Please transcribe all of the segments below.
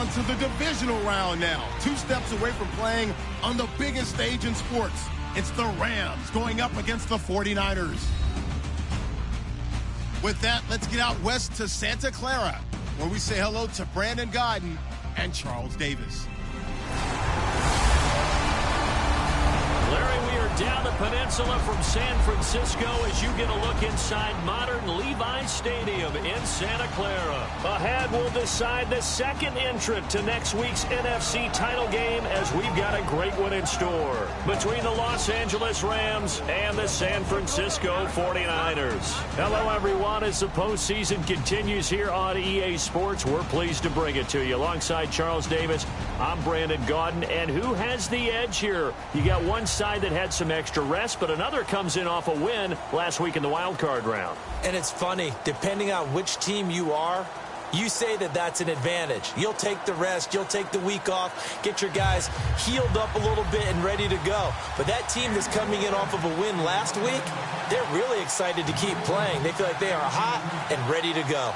on to the divisional round now. 2 steps away from playing on the biggest stage in sports. It's the Rams going up against the 49ers. With that, let's get out west to Santa Clara, where we say hello to Brandon Gaudin and Charles Davis. Larry, we are down the peninsula from San Francisco as you get a look inside modern Levi's Stadium in Santa Clara. Ahead, we'll decide the second entrant to next week's NFC title game as we've got a great one in store between the Los Angeles Rams and the San Francisco 49ers. Hello, everyone. As the postseason continues here on EA Sports, we're pleased to bring it to you. Alongside Charles Davis, I'm Brandon Gaudin. And who has the edge here? You got one side that had some extra rest, but another comes in off a win last week in the wild card round. And it's funny, depending on which team you are, you say that that's an advantage. You'll take the rest, you'll take the week off, get your guys healed up a little bit and ready to go. But that team that's coming in off of a win last week, they're really excited to keep playing. They feel like they are hot and ready to go.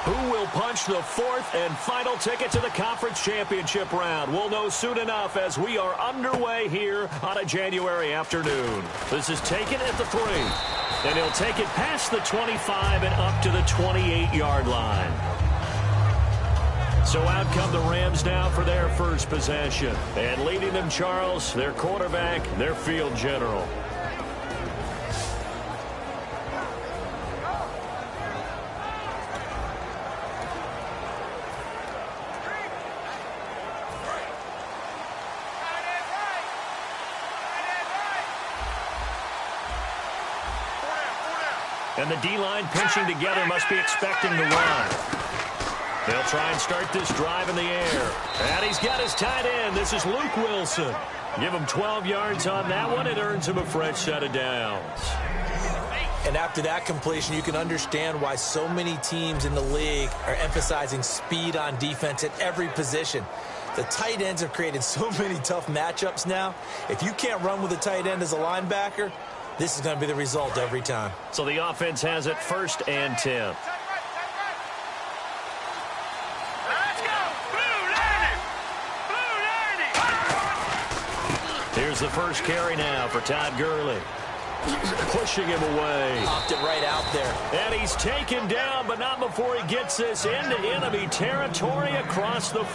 Who will punch the fourth and final ticket to the conference championship round? We'll know soon enough as we are underway here on a January afternoon. This is taken at the 3. And he'll take it past the 25 and up to the 28-yard line. So out come the Rams now for their first possession. And leading them, Charles, their quarterback, their field general. And the D-line pinching together must be expecting to run. They'll try and start this drive in the air. And he's got his tight end. This is Luke Wilson. Give him 12 yards on that one. It earns him a fresh set of downs. And after that completion, you can understand why so many teams in the league are emphasizing speed on defense at every position. The tight ends have created so many tough matchups now. If you can't run with a tight end as a linebacker, this is going to be the result every time. So the offense has it 1st and 10. Let's go! Blue Lightning! Blue Lightning! Here's the first carry now for Todd Gurley. Pushing him away. Popped it right out there. And he's taken down, but not before he gets this into enemy territory across the...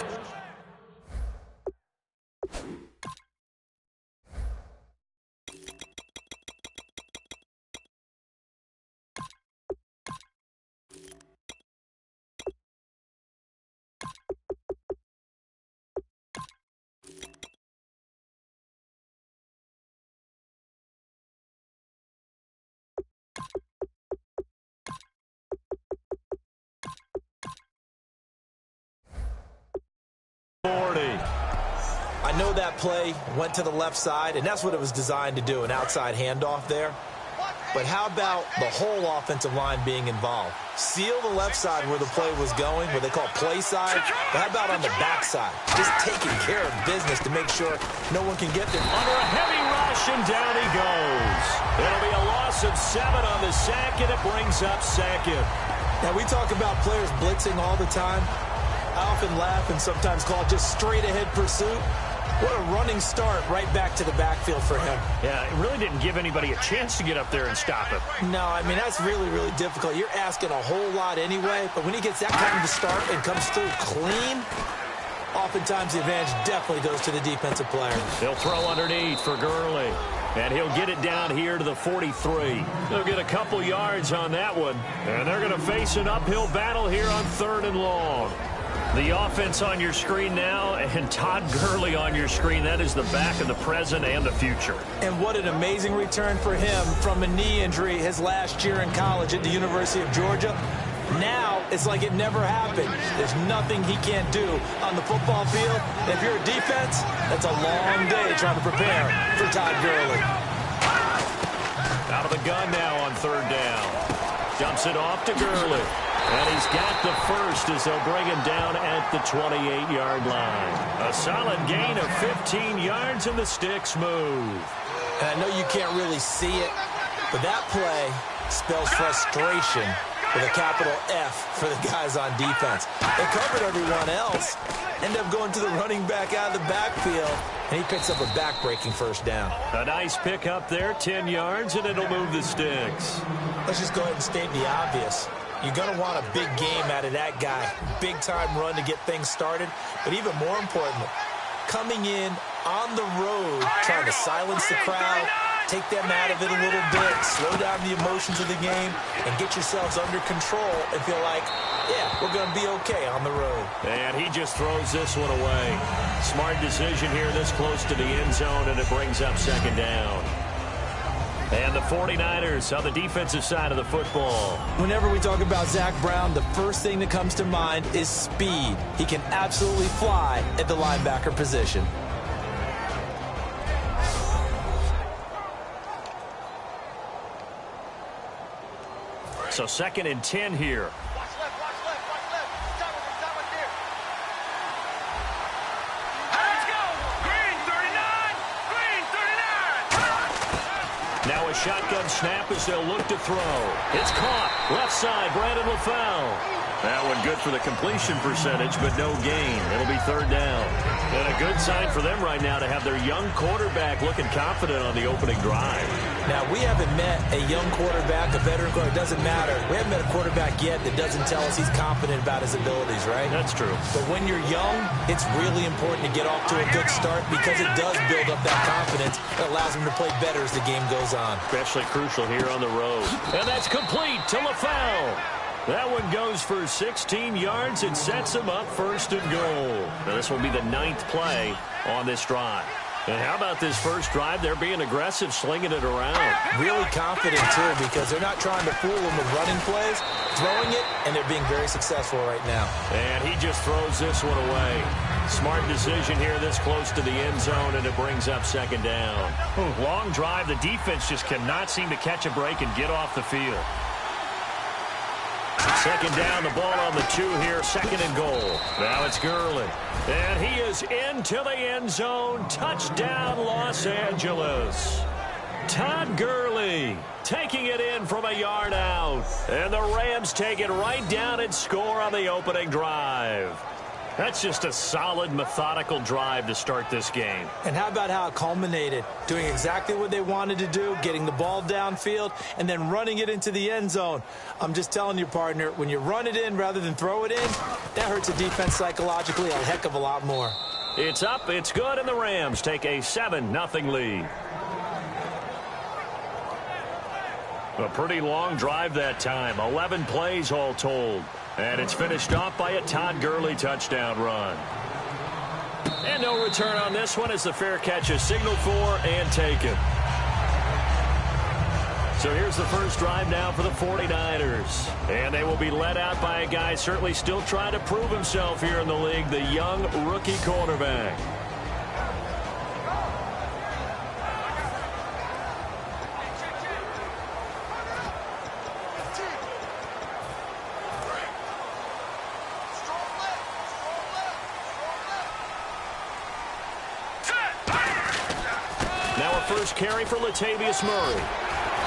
I know that play went to the left side, and that's what it was designed to do, an outside handoff there. But how about the whole offensive line being involved? Seal the left side where the play was going, what they call play side. But how about on the back side? Just taking care of business to make sure no one can get there. Under a heavy rush, and down he goes. It'll be a loss of 7 on the sack, and it brings up 2nd. Now, we talk about players blitzing all the time. I often laugh and sometimes call it just straight-ahead pursuit. What a running start right back to the backfield for him. Yeah, it really didn't give anybody a chance to get up there and stop it. No, I mean, that's really, really difficult. You're asking a whole lot anyway, but when he gets that kind of a start and comes through clean, oftentimes the advantage definitely goes to the defensive player. He'll throw underneath for Gurley. And he'll get it down here to the 43. They'll get a couple yards on that one. And they're going to face an uphill battle here on 3rd and long. The offense on your screen now, and Todd Gurley on your screen. That is the back of the present and the future. And what an amazing return for him from a knee injury his last year in college at the University of Georgia. Now, it's like it never happened. There's nothing he can't do on the football field. And if you're a defense, that's a long day trying to prepare for Todd Gurley. Out of the gun now on 3rd down. Dumps it off to Gurley. And he's got the first as they'll bring him down at the 28-yard line. A solid gain of 15 yards, and the sticks move. And I know you can't really see it, but that play spells frustration with a capital F for the guys on defense. They covered everyone else, end up going to the running back out of the backfield, and he picks up a back-breaking first down. A nice pick up there, 10 yards, and it'll move the sticks. Let's just go ahead and state the obvious. You're going to want a big game out of that guy. Big-time run to get things started, but even more importantly, coming in on the road, trying to silence the crowd, take them out of it a little bit, slow down the emotions of the game, and get yourselves under control and feel like, yeah, we're going to be okay on the road. And he just throws this one away. Smart decision here this close to the end zone, and it brings up second down. And the 49ers on the defensive side of the football. Whenever we talk about Zach Brown, the first thing that comes to mind is speed. He can absolutely fly at the linebacker position. So 2nd and 10 here. Watch left, watch left, watch left. Stop it there. Let's go. Green 39. Green 39. Now a shotgun snap as they'll look to throw. It's caught. Left side, Brandon LaFell. That one good for the completion percentage, but no gain. It'll be 3rd down. And a good sign for them right now to have their young quarterback looking confident on the opening drive. Now, we haven't met a young quarterback, a veteran quarterback. It doesn't matter. We haven't met a quarterback yet that doesn't tell us he's confident about his abilities, right? That's true. But when you're young, it's really important to get off to a good start because it does build up that confidence. It allows him to play better as the game goes on. Especially crucial here on the road. And that's complete to LaFell. That one goes for 16 yards and sets him up 1st and goal. Now this will be the 9th play on this drive. And how about this first drive? They're being aggressive, slinging it around. Really confident, too, because they're not trying to fool them with running plays, throwing it, and they're being very successful right now. And he just throws this one away. Smart decision here this close to the end zone, and it brings up 2nd down. Long drive. The defense just cannot seem to catch a break and get off the field. 2nd down, the ball on the 2 here, 2nd and goal. Now it's Gurley. And he is into the end zone. Touchdown, Los Angeles. Todd Gurley taking it in from a yard out. And the Rams take it right down and score on the opening drive. That's just a solid, methodical drive to start this game. And how about how it culminated? Doing exactly what they wanted to do, getting the ball downfield, and then running it into the end zone. I'm just telling you, partner, when you run it in rather than throw it in, that hurts a defense psychologically a heck of a lot more. It's up, it's good, and the Rams take a 7-0 lead. A pretty long drive that time, 11 plays all told. And it's finished off by a Todd Gurley touchdown run. And no return on this one as the fair catch is signaled for and taken. So here's the first drive now for the 49ers. And they will be led out by a guy certainly still trying to prove himself here in the league, the young rookie quarterback. First carry for Latavius Murray.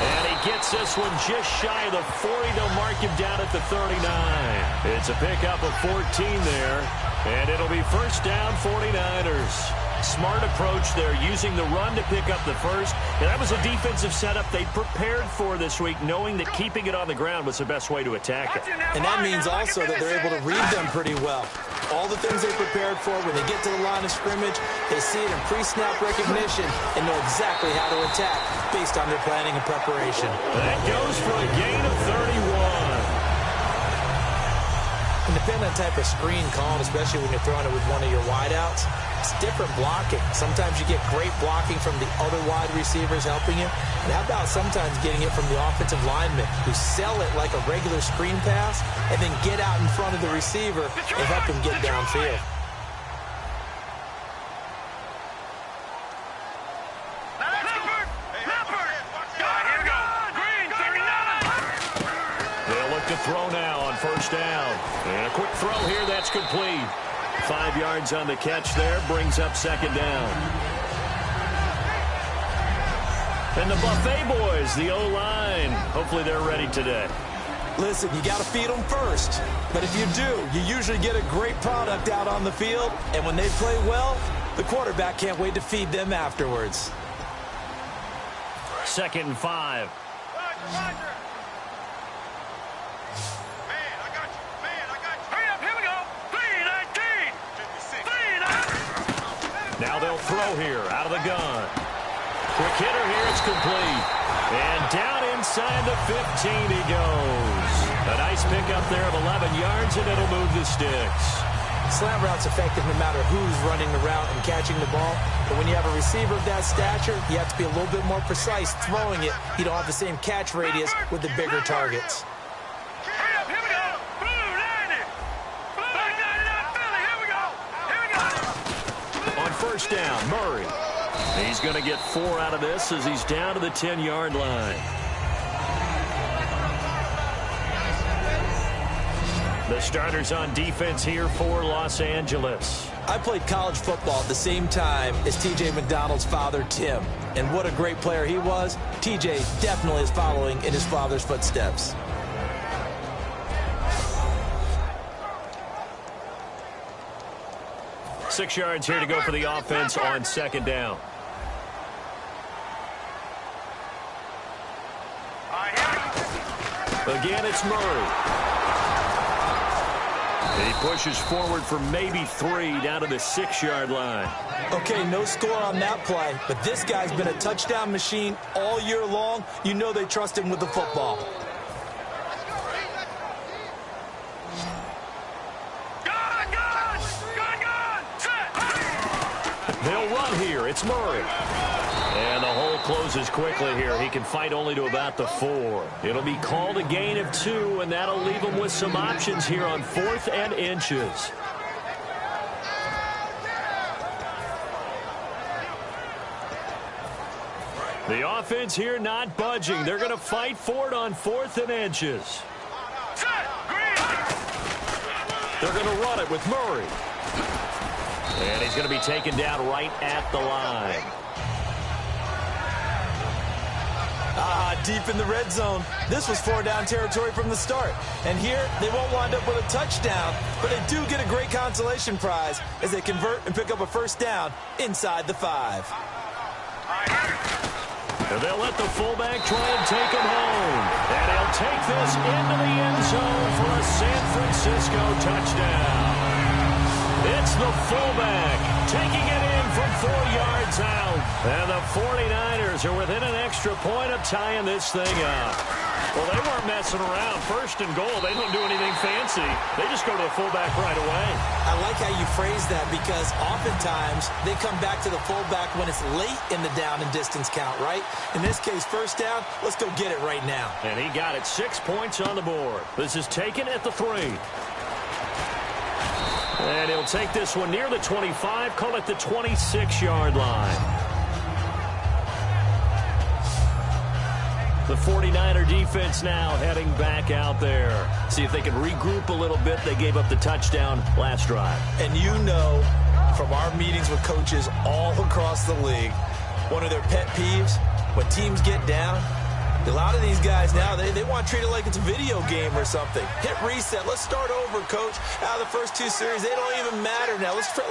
And he gets this one just shy of the 40. They'll mark him down at the 39. It's a pickup of 14 there. And it'll be 1st down 49ers. Smart approach there, using the run to pick up the first. And that was a defensive setup they prepared for this week, knowing that keeping it on the ground was the best way to attack it. And that means also that they're able to read them pretty well. All the things they prepared for, when they get to the line of scrimmage, they see it in pre-snap recognition and know exactly how to attack based on their planning and preparation. That goes for a gain of 31. And depending on the type of screen called, especially when you're throwing it with one of your wideouts, it's different blocking. Sometimes you get great blocking from the other wide receivers helping you. And how about sometimes getting it from the offensive linemen who sell it like a regular screen pass and then get out in front of the receiver and help him get downfield. Throw now on 1st down. And a quick throw here, that's complete. 5 yards on the catch there, brings up 2nd down. And the Buffet boys, the O-line, hopefully they're ready today. Listen, you got to feed them first. But if you do, you usually get a great product out on the field. And when they play well, the quarterback can't wait to feed them afterwards. 2nd and 5. Now they'll throw here out of the gun. Quick hitter here, it's complete. And down inside the 15 he goes. A nice pickup there of 11 yards, and it'll move the sticks. Slant route's effective no matter who's running the route and catching the ball. But when you have a receiver of that stature, you have to be a little bit more precise throwing it. You don't have the same catch radius with the bigger targets. On first down, Murray. He's going to get 4 out of this as he's down to the 10-yard line. The starters on defense here for Los Angeles. I played college football at the same time as T.J. McDonald's father, Tim. And what a great player he was. T.J. definitely is following in his father's footsteps. Six yards here to go for the offense on second down. Again, it's Murray. He pushes forward for maybe 3 down to the 6-yard line. Okay, no score on that play, but this guy's been a touchdown machine all year long. You know they trust him with the football. They'll run here. It's Murray. And the hole closes quickly here. He can fight only to about the 4. It'll be called a gain of 2, and that'll leave him with some options here on 4th and inches. The offense here not budging. They're going to fight for it on 4th and inches. They're going to run it with Murray. And he's going to be taken down right at the line. Deep in the red zone. This was 4-down territory from the start. And here, they won't wind up with a touchdown, but they do get a great consolation prize as they convert and pick up a first down inside the 5. And they'll let the fullback try and take him home. And he'll take this into the end zone for a San Francisco touchdown. It's the fullback taking it in from 4 yards out. And the 49ers are within an extra point of tying this thing up. Well, they weren't messing around. 1st and goal, they don't do anything fancy. They just go to the fullback right away. I like how you phrase that because oftentimes they come back to the fullback when it's late in the down and distance count, right? In this case, first down, let's go get it right now. And he got it. 6 points on the board. This is taken at the 3. And he'll take this one near the 25, call it the 26-yard line. The 49er defense now heading back out there. See if they can regroup a little bit. They gave up the touchdown last drive. And you know from our meetings with coaches all across the league, one of their pet peeves, when teams get down, a lot of these guys now, they want to treat it like it's a video game or something. Hit reset. Let's start over, coach. Out of the first 2 series, they don't even matter now. Let's play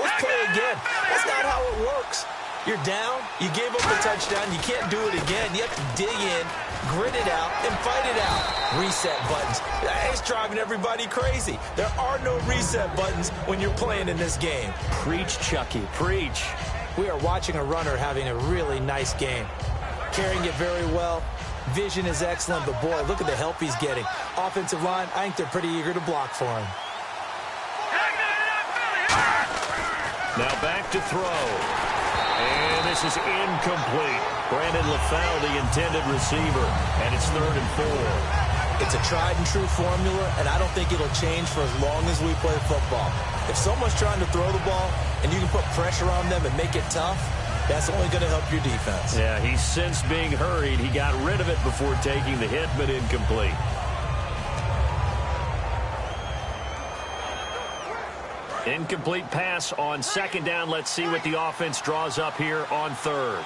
again. That's not how it works. You're down. You gave up a touchdown. You can't do it again. You have to dig in, grit it out, and fight it out. Reset buttons. It's driving everybody crazy. There are no reset buttons when you're playing in this game. Preach, Chucky. Preach. We are watching a runner having a really nice game. Carrying it very well. Vision is excellent, but boy, look at the help he's getting. Offensive line, I think they're pretty eager to block for him. Now back to throw. And this is incomplete. Brandon LaFell, the intended receiver, and it's 3rd and 4. It's a tried and true formula, and I don't think it'll change for as long as we play football. If someone's trying to throw the ball and you can put pressure on them and make it tough, that's only going to help your defense. Yeah, he's since being hurried. He got rid of it before taking the hit, but incomplete. Incomplete pass on 2nd down. Let's see what the offense draws up here on 3rd.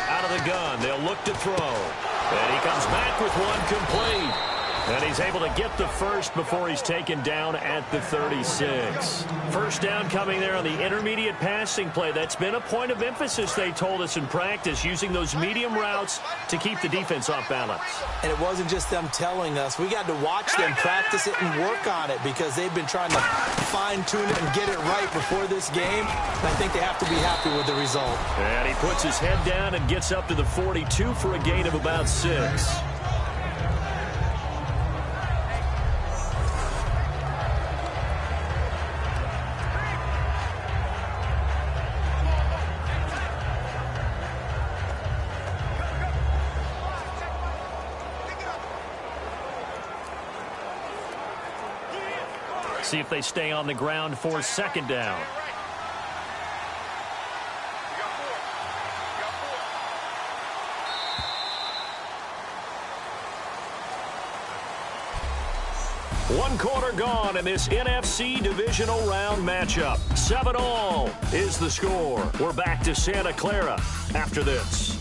Out of out of the gun. They'll look to throw. And he comes back with one complete. And he's able to get the first before he's taken down at the 36. First down coming there on the intermediate passing play. That's been a point of emphasis, they told us in practice, using those medium routes to keep the defense off balance. And it wasn't just them telling us. We got to watch them practice it and work on it because they've been trying to fine-tune it and get it right before this game. And I think they have to be happy with the result. And he puts his head down and gets up to the 42 for a gain of about 6. See if they stay on the ground for second down. One quarter gone in this NFC divisional round matchup. 7-all is the score. We're back to Santa Clara after this.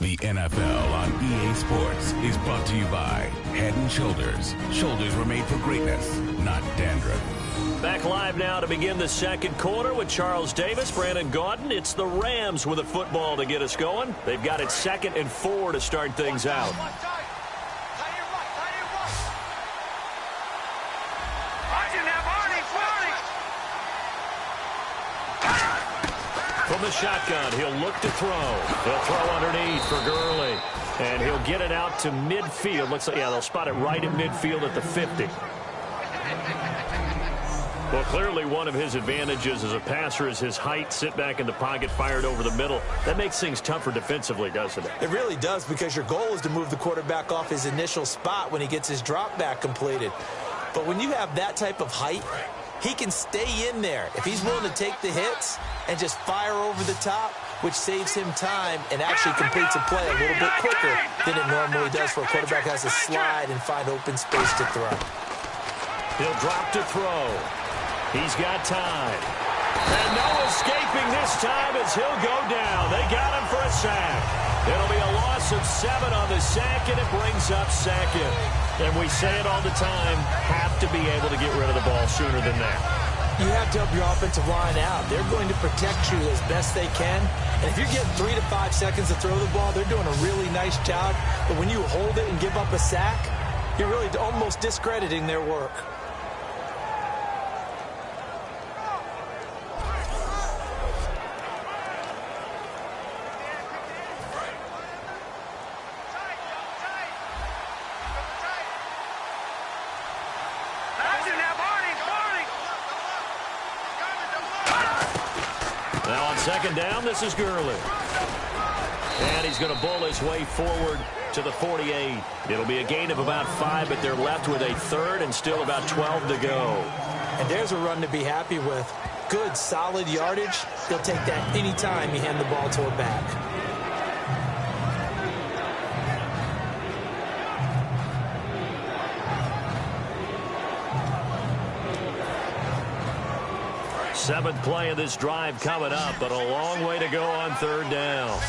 The NFL on EA Sports is brought to you by Head & Shoulders. Shoulders were made for greatness, not dandruff. Back live now to begin the second quarter with Charles Davis, Brandon Gaudin. It's the Rams with a football to get us going. They've got it 2nd and 4 to start things out. From the shotgun, he'll look to throw. He'll throw underneath for Gurley. And he'll get it out to midfield. Looks like, yeah, they'll spot it right at midfield at the 50. Well, clearly one of his advantages as a passer is his height. Sit back in the pocket, fired over the middle. That makes things tougher defensively, doesn't it? It really does, because your goal is to move the quarterback off his initial spot when he gets his drop back completed. But when you have that type of height, he can stay in there if he's willing to take the hits and just fire over the top, which saves him time and actually completes a play a little bit quicker than it normally does for a quarterback who has to slide and find open space to throw. He'll drop to throw. He's got time. And no escaping this time as he'll go down. They got him for a sack. It'll be a loss of 7 on the sack, and it brings up 2nd. And we say it all the time, have to be able to get rid of the ball sooner than that. You have to help your offensive line out. They're going to protect you as best they can. And if you're getting 3 to 5 seconds to throw the ball, they're doing a really nice job. But when you hold it and give up a sack, you're really almost discrediting their work. Now on second down, this is Gurley. And he's going to bull his way forward to the 48. It'll be a gain of about 5, but they're left with a 3rd and still about 12 to go. And there's a run to be happy with. Good, solid yardage. They'll take that any time you hand the ball to a back. Seventh play of this drive coming up, but a long way to go on 3rd down.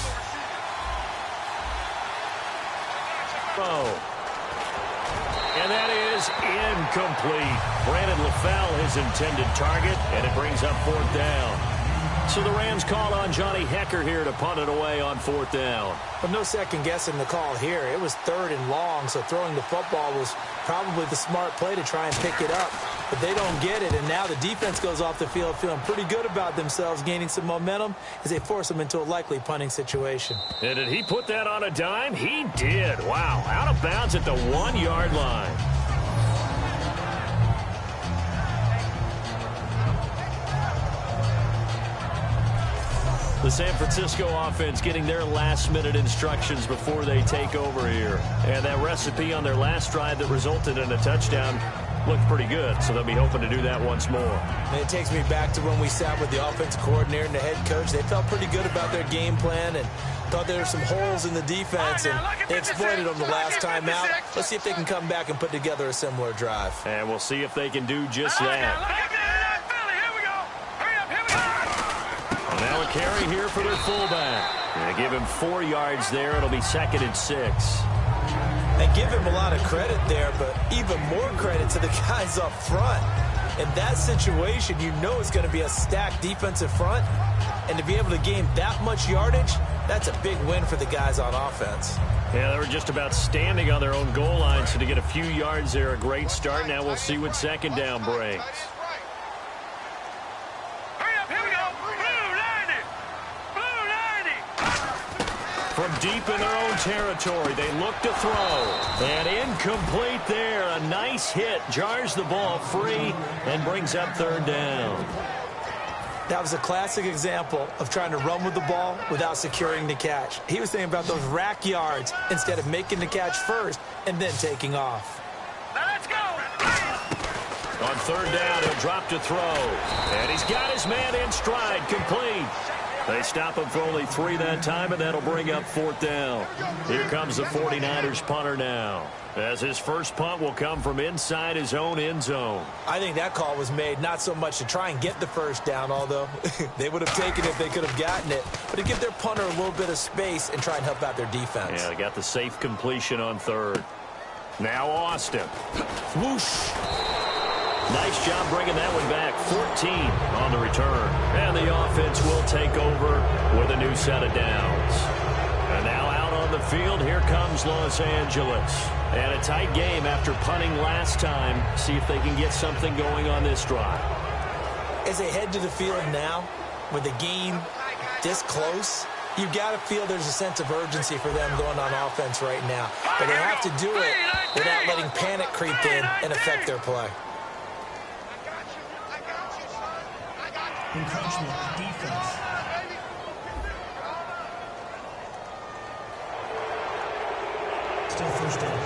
And that is incomplete. Brandon LaFell, his intended target, and it brings up 4th down. So the Rams call on Johnny Hecker here to punt it away on 4th down. But no second guessing the call here. It was 3rd and long, so throwing the football was probably the smart play to try and pick it up. But they don't get it, and now the defense goes off the field feeling pretty good about themselves, gaining some momentum as they force them into a likely punting situation. And did he put that on a dime? He did. Wow. Out of bounds at the 1-yard line. The San Francisco offense getting their last-minute instructions before they take over here. And that recipe on their last drive that resulted in a touchdown looked pretty good, so they'll be hoping to do that once more. And it takes me back to when we sat with the offensive coordinator and the head coach. They felt pretty good about their game plan and thought there were some holes in the defense, and they exploited them the last time out. Let's see if they can come back and put together a similar drive. And we'll see if they can do just that. carry here for their fullback. They give him 4 yards there. It'll be 2nd and 6. And give him a lot of credit there, but even more credit to the guys up front. In that situation, you know it's going to be a stacked defensive front. And to be able to gain that much yardage, that's a big win for the guys on offense. Yeah, they were just about standing on their own goal line, so to get a few yards there, a great start. Now we'll see what 2nd down brings. From deep in their own territory, they look to throw. And incomplete there. A nice hit. Jars the ball free and brings up 3rd down. That was a classic example of trying to run with the ball without securing the catch. He was thinking about those rack yards instead of making the catch first and then taking off. Let's go. On 3rd down, he'll drop to throw. And he's got his man in stride. Complete. They stop him for only 3 that time, and that'll bring up 4th down. Here comes the 49ers punter now, as his first punt will come from inside his own end zone. I think that call was made not so much to try and get the 1st down, although they would have taken it if they could have gotten it, but to give their punter a little bit of space and try and help out their defense. Yeah, they got the safe completion on 3rd. Now Austin. Whoosh. Nice job bringing that one back. 14 on the return. And the offense will take over with a new set of downs. And now out on the field, here comes Los Angeles. And a tight game after punting last time. See if they can get something going on this drive. As they head to the field now, with the game this close, you've got to feel there's a sense of urgency for them going on offense right now. But they have to do it without letting panic creep in and affect their play. Encroachment defense. Still 1st down.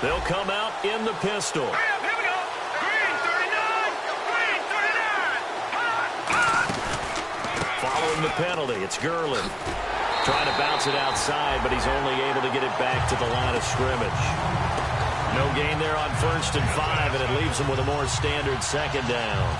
They'll come out in the pistol. Here we go. Green 39. Green 39. Following the penalty, it's Gurley. Trying to bounce it outside, but he's only able to get it back to the line of scrimmage. No gain there on 1st and 5, and it leaves him with a more standard 2nd down.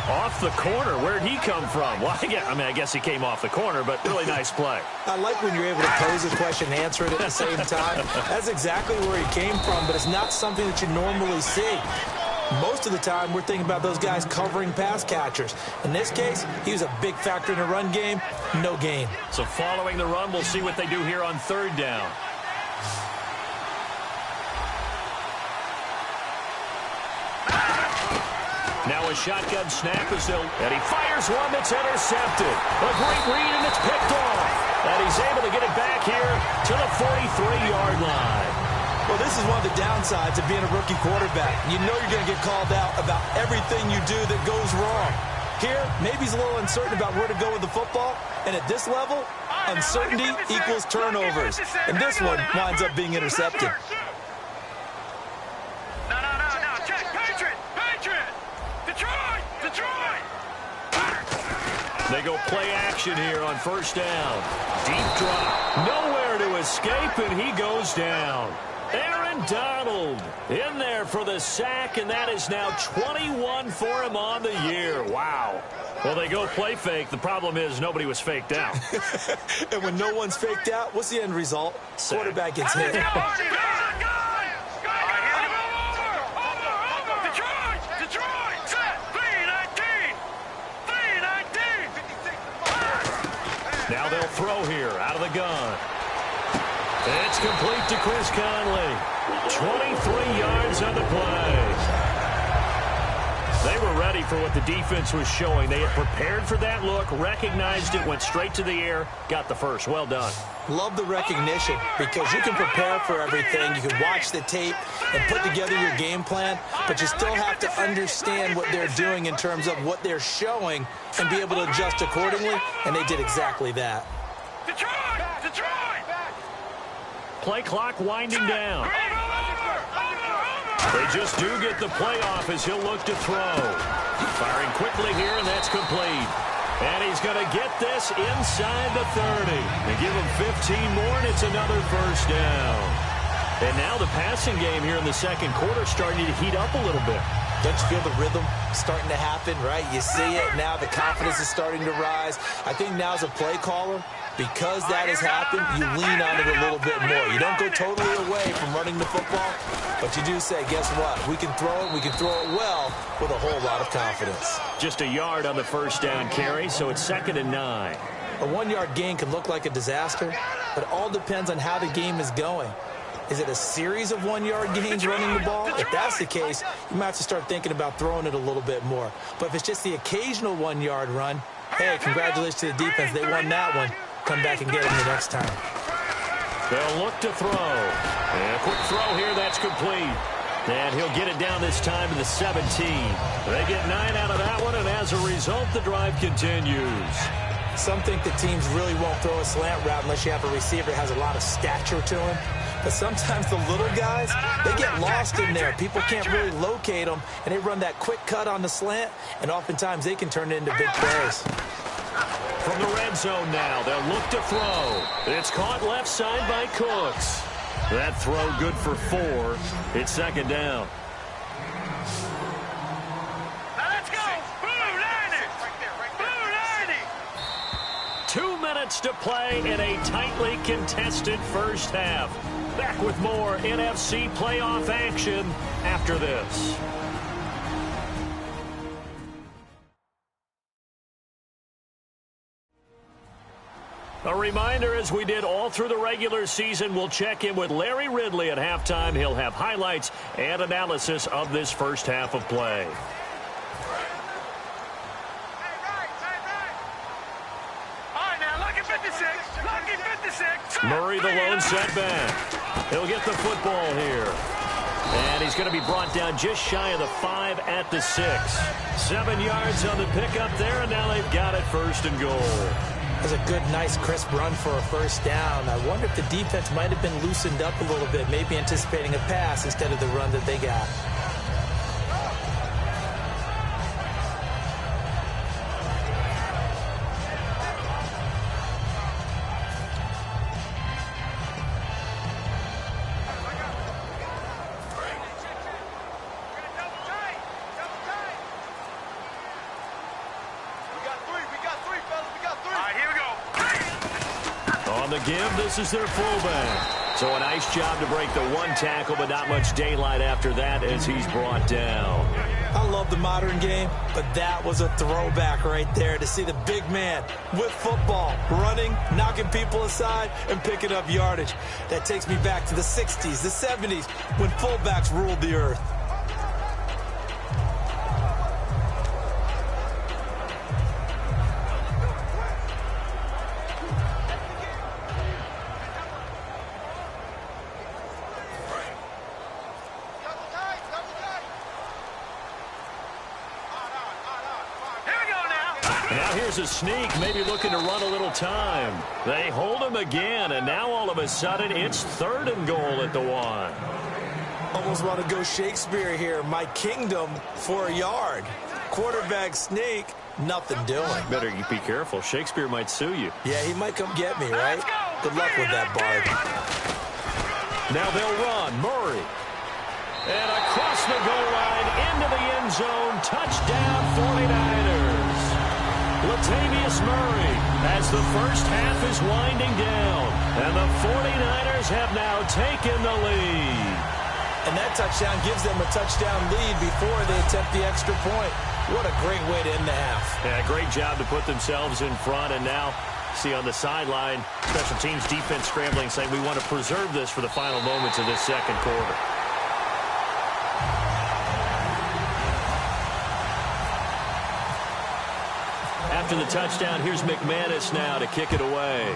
Off the corner. Where'd he come from? Well, I guess he came off the corner, but really nice play. I like when you're able to pose a question and answer it at the same time. That's exactly where he came from, but it's not something that you normally see. Most of the time, we're thinking about those guys covering pass catchers. In this case, he was a big factor in the run game. No gain. So following the run, we'll see what they do here on 3rd down. Now a shotgun snap is ill, and he fires one that's intercepted. A great read, and it's picked off. And he's able to get it back here to the 43-yard line. Well, this is one of the downsides of being a rookie quarterback. You know you're going to get called out about everything you do that goes wrong. Here, maybe he's a little uncertain about where to go with the football. And at this level, uncertainty equals turnovers. And this one winds up being intercepted. No. Check. Patriot. Detroit. They go play action here on 1st down. Deep drop. Nowhere to escape, and he goes down. Aaron Donald in there for the sack, and that is now 21 for him on the year. Wow. Well, they go play fake. The problem is nobody was faked out. And when no one's faked out, what's the end result? Sack. Quarterback gets hit. Detroit. Set. 319. Now they'll throw here out of the gun. It's complete to Chris Conley. 23 yards on the play. They were ready for what the defense was showing. They had prepared for that look, recognized it, went straight to the air, got the first. Well done. Love the recognition because you can prepare for everything. You can watch the tape and put together your game plan, but you still have to understand what they're doing in terms of what they're showing and be able to adjust accordingly, and they did exactly that. Detroit! Play clock winding down. They just do get the play off as he'll look to throw. Firing quickly here, and that's complete. And he's going to get this inside the 30. They give him 15 more, and it's another first down. And now the passing game here in the second quarter starting to heat up a little bit. Don't you feel the rhythm starting to happen, right? You see it now. The confidence is starting to rise. I think now as a play caller, because that has happened, you lean on it a little bit more. You don't go totally away from running the football, but you do say, guess what? We can throw it. We can throw it well with a whole lot of confidence. Just a yard on the first down carry, so it's 2nd and 9. A 1-yard gain can look like a disaster, but it all depends on how the game is going. Is it a series of 1-yard gains running the ball? If that's the case, you might have to start thinking about throwing it a little bit more. But if it's just the occasional 1-yard run, hey, congratulations to the defense. They won that one. Come back and get them the next time. They'll look to throw. And a quick throw here, that's complete. And he'll get it down this time to the 17. They get 9 out of that one, and as a result, the drive continues. Some think that teams really won't throw a slant route unless you have a receiver that has a lot of stature to him. But sometimes the little guys, they get lost in there. People can't really locate them, and they run that quick cut on the slant, and oftentimes they can turn it into big plays. From the red zone now, they'll look to throw. It's caught left side by Cooks. That throw good for 4. It's 2nd down. Now let's go. Blue Liney. Blue Liney. 2 minutes to play in a tightly contested first half. Back with more NFC playoff action after this. A reminder, as we did all through the regular season, we'll check in with Larry Ridley at halftime. He'll have highlights and analysis of this first half of play. Murray, the lone setback. He'll get the football here. And he's going to be brought down just shy of the 5 at the 6. 7 yards on the pickup there, and now they've got it 1st and goal. That's a good, nice, crisp run for a first down. I wonder if the defense might have been loosened up a little bit, maybe anticipating a pass instead of the run that they got. This is their fullback. So a nice job to break the 1 tackle, but not much daylight after that as he's brought down. I love the modern game, but that was a throwback right there to see the big man with football, running, knocking people aside, and picking up yardage. That takes me back to the 60s, the 70s, when fullbacks ruled the earth. Here's a sneak, maybe looking to run a little time. They hold him again, and now all of a sudden it's 3rd and goal at the 1. Almost want to go Shakespeare here. My kingdom for a yard. Quarterback sneak, nothing doing. Better be careful. Shakespeare might sue you. Yeah, he might come get me, right? Good luck with that, Bard. Now they'll run. Murray. And across the goal line, into the end zone. Touchdown, 49ers. Latavius Murray as the first half is winding down. And the 49ers have now taken the lead. And that touchdown gives them a touchdown lead before they attempt the extra point. What a great way to end the half. Yeah, great job to put themselves in front. And now, see on the sideline, special teams defense scrambling, saying we want to preserve this for the final moments of this second quarter. After the touchdown, here's McManus now to kick it away.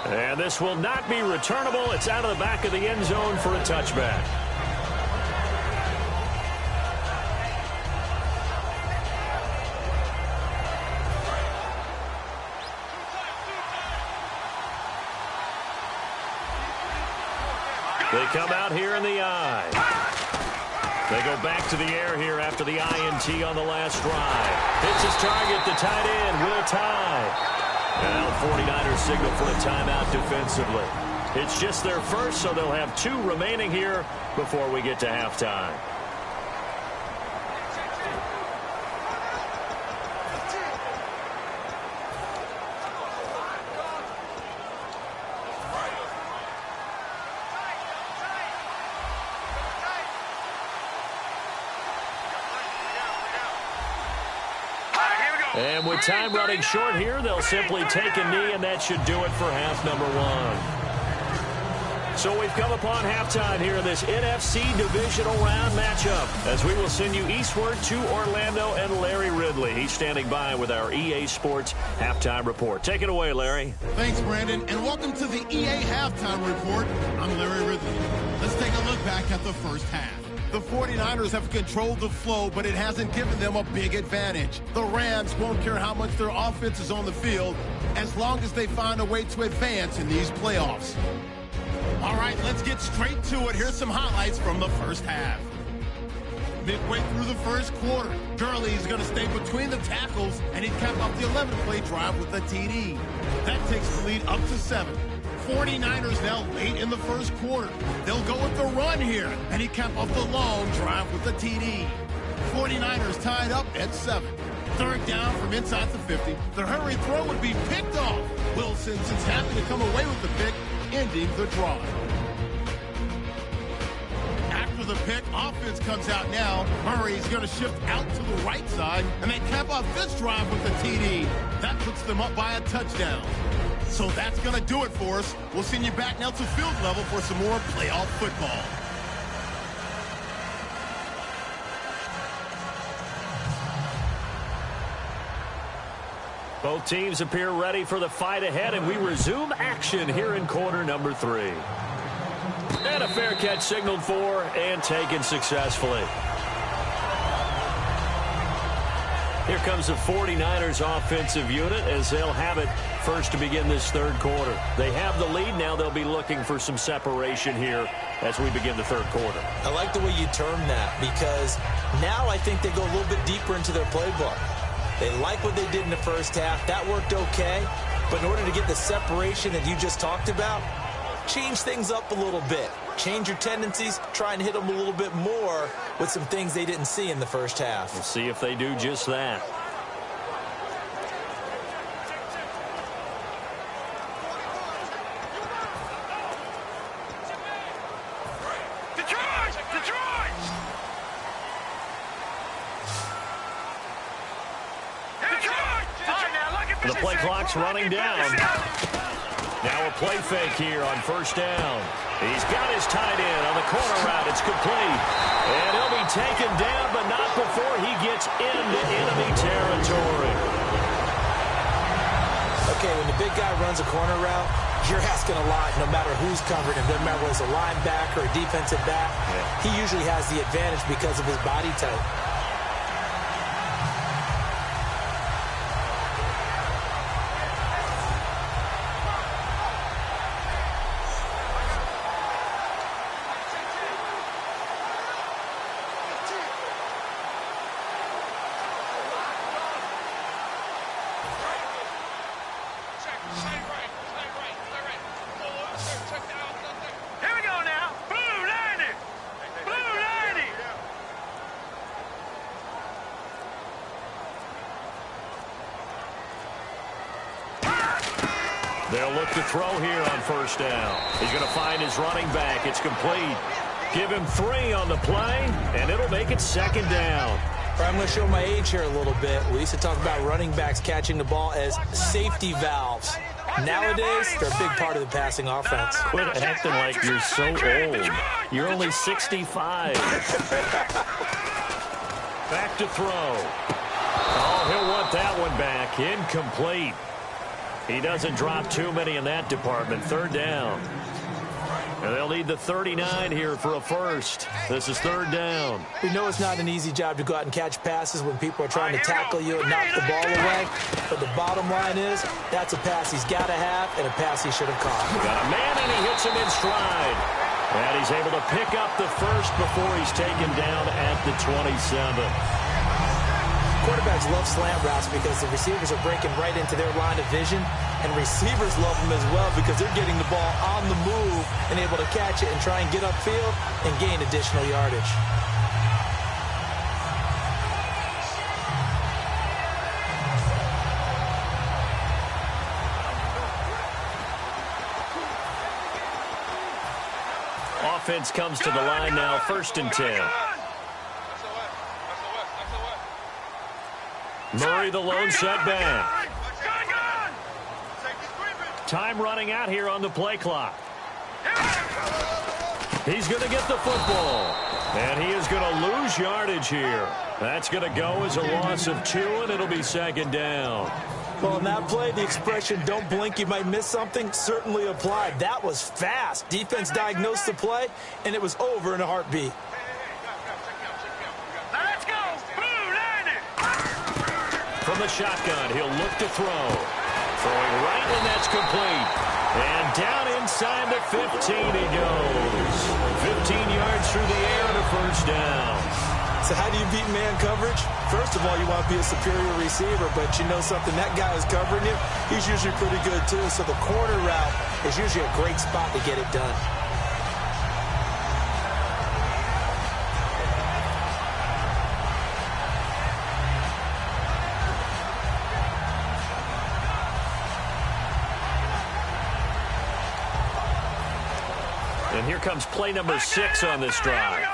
And this will not be returnable. It's out of the back of the end zone for a touchback. They come out here in the I. They go back to the air here after the INT on the last drive. Hits his target, the tight end, Will Tye. And now the 49ers signal for a timeout defensively. It's just their first, so they'll have 2 remaining here before we get to halftime. And with time running short here, they'll simply take a knee, and that should do it for half number 1. So we've come upon halftime here in this NFC divisional round matchup, as we will send you eastward to Orlando and Larry Ridley. He's standing by with our EA Sports halftime report. Take it away, Larry. Thanks, Brandon, and welcome to the EA halftime report. I'm Larry Ridley. Let's take a look back at the first half. The 49ers have controlled the flow, but it hasn't given them a big advantage. The Rams won't care how much their offense is on the field as long as they find a way to advance in these playoffs. All right, let's get straight to it. Here's some highlights from the first half. Midway through the first quarter, Gurley is going to stay between the tackles, and he'd cap off the 11-play drive with a TD. That takes the lead up to 7. 49ers now late in the first quarter. They'll go with the run here, and he capped off the long drive with the TD. 49ers tied up at 7. Third down from inside the 50. The hurry throw would be picked off. Wilson is happy to come away with the pick, ending the drive. After the pick, offense comes out now. Murray's going to shift out to the right side, and they cap off this drive with the TD. That puts them up by a touchdown. So that's going to do it for us. We'll send you back now to field level for some more playoff football. Both teams appear ready for the fight ahead, and we resume action here in quarter number 3. And a fair catch signaled for and taken successfully. Here comes the 49ers offensive unit as they'll have it first to begin this third quarter. They have the lead. Now they'll be looking for some separation here as we begin the third quarter. I like the way you term that, because now I think they go a little bit deeper into their playbook. They like what they did in the first half. That worked okay. But in order to get the separation that you just talked about, change things up a little bit. Change your tendencies. Try and hit them a little bit more with some things they didn't see in the first half. We'll see if they do just that. The play clock's running down. Now a play fake here on first down. He's got his tight end on the corner route. It's complete. And he'll be taken down, but not before he gets into enemy territory. Okay, when the big guy runs a corner route, you're asking a lot no matter who's covering him. Doesn't matter whether it's a linebacker or a defensive back. He usually has the advantage because of his body type. They'll look to throw here on first down. He's going to find his running back. It's complete. Give him 3 on the play, and it'll make it second down. I'm going to show my age here a little bit. We used to talk about running backs catching the ball as safety valves. Nowadays, they're a big part of the passing offense. Quit acting like you're so old. You're only 65. Back to throw. Oh, he'll want that one back. Incomplete. He doesn't drop too many in that department. Third down. And they'll need the 39 here for a first. This is third down. We know it's not an easy job to go out and catch passes when people are trying to tackle you and knock the ball away. But the bottom line is, that's a pass he's got to have and a pass he should have caught. Got a man, and he hits him in stride. And he's able to pick up the first before he's taken down at the 27. Quarterbacks love slant routes because the receivers are breaking right into their line of vision, and receivers love them as well because they're getting the ball on the move and able to catch it and try and get upfield and gain additional yardage. Offense comes to the line now, 1st and 10. Murray, the lone setback. Time running out here on the play clock. He's going to get the football. And he is going to lose yardage here. That's going to go as a loss of 2, and it'll be 2nd down. Well, in that play, the expression, don't blink, you might miss something, certainly applied. That was fast. Defense diagnosed the play, and it was over in a heartbeat. Let's go. Blue line it. From the shotgun, he'll look to throw. Throwing right, and that's complete. And down inside the 15 he goes. 15 yards through the air and a 1st down. So how do you beat man coverage? First of all, you want to be a superior receiver, but you know something, that guy is covering you. He's usually pretty good too, so the corner route is usually a great spot to get it done. And here comes play number 6 on this drive.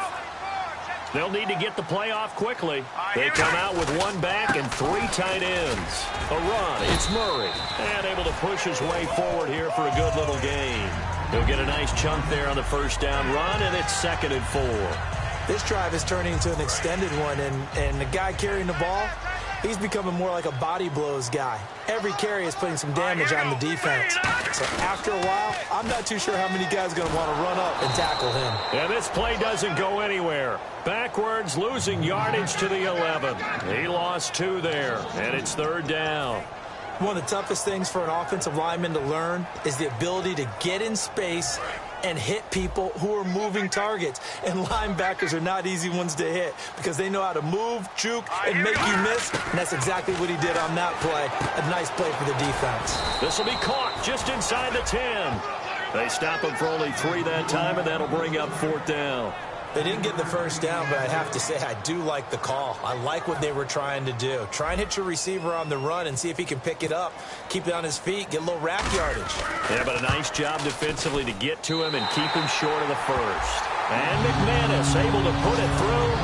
They'll need to get the play off quickly. They come out with 1 back and 3 tight ends. A run, it's Murray. And able to push his way forward here for a good little gain. He'll get a nice chunk there on the 1st down run, and it's 2nd and 4. This drive is turning into an extended one, and the guy carrying the ball, he's becoming more like a body blows guy. Every carry is putting some damage on the defense. So after a while, I'm not too sure how many guys are going to want to run up and tackle him. And this play doesn't go anywhere. Backwards, losing yardage to the 11. He lost 2 there, and it's 3rd down. One of the toughest things for an offensive lineman to learn is the ability to get in space and hit people who are moving targets. And linebackers are not easy ones to hit because they know how to move, juke, and make you miss. And that's exactly what he did on that play. A nice play for the defense. This will be caught just inside the 10. They stop him for only 3 that time, and that'll bring up 4th down. They didn't get the 1st down, but I have to say I do like the call. I like what they were trying to do. Try and hit your receiver on the run and see if he can pick it up, keep it on his feet, get a little rack yardage. Yeah, but a nice job defensively to get to him and keep him short of the 1st. And McManus able to put it through,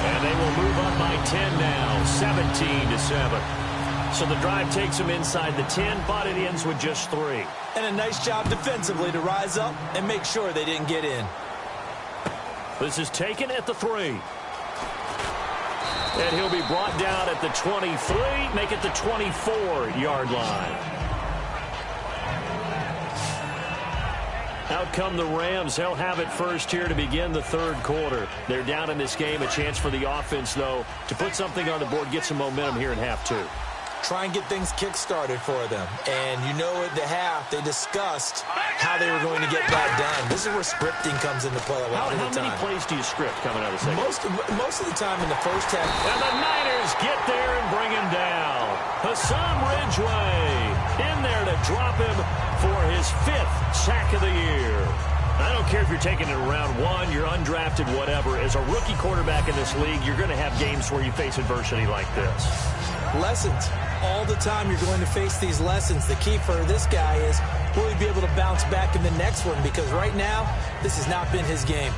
and they will move up by 10 now, 17-7. So the drive takes him inside the 10, but it ends with just 3. And a nice job defensively to rise up and make sure they didn't get in. This is taken at the 3. And he'll be brought down at the 23, make it the 24-yard line. Out come the Rams. They'll have it first here to begin the 3rd quarter. They're down in this game. A chance for the offense, though, to put something on the board, get some momentum here in half 2. Try and get things kick-started for them. And you know at the half, they discussed how they were going to get that done. This is where scripting comes into play a lot of the time. How many plays do you script coming out of the second? Most of the time in the 1st half. And the Niners get there and bring him down. Hassan Ridgeway in there to drop him for his 5th sack of the year. I don't care if you're taking it in round 1, you're undrafted, whatever. As a rookie quarterback in this league, you're going to have games where you face adversity like this. Lessons. All the time you're going to face these lessons. The key for this guy is, will he be able to bounce back in the next one? Because right now, this has not been his game.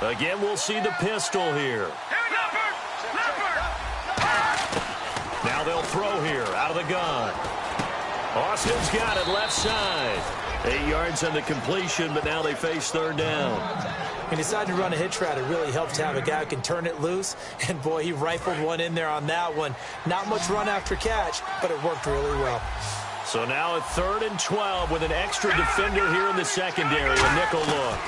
Again, we'll see the pistol here. Now they'll throw here out of the gun. Austin's got it left side. 8 yards on the completion, but now they face 3rd down. He decided to run a hitch route. It really helped to have a guy who can turn it loose. And, boy, he rifled one in there on that one. Not much run after catch, but it worked really well. So now a 3rd and 12 with an extra defender here in the secondary. A nickel look.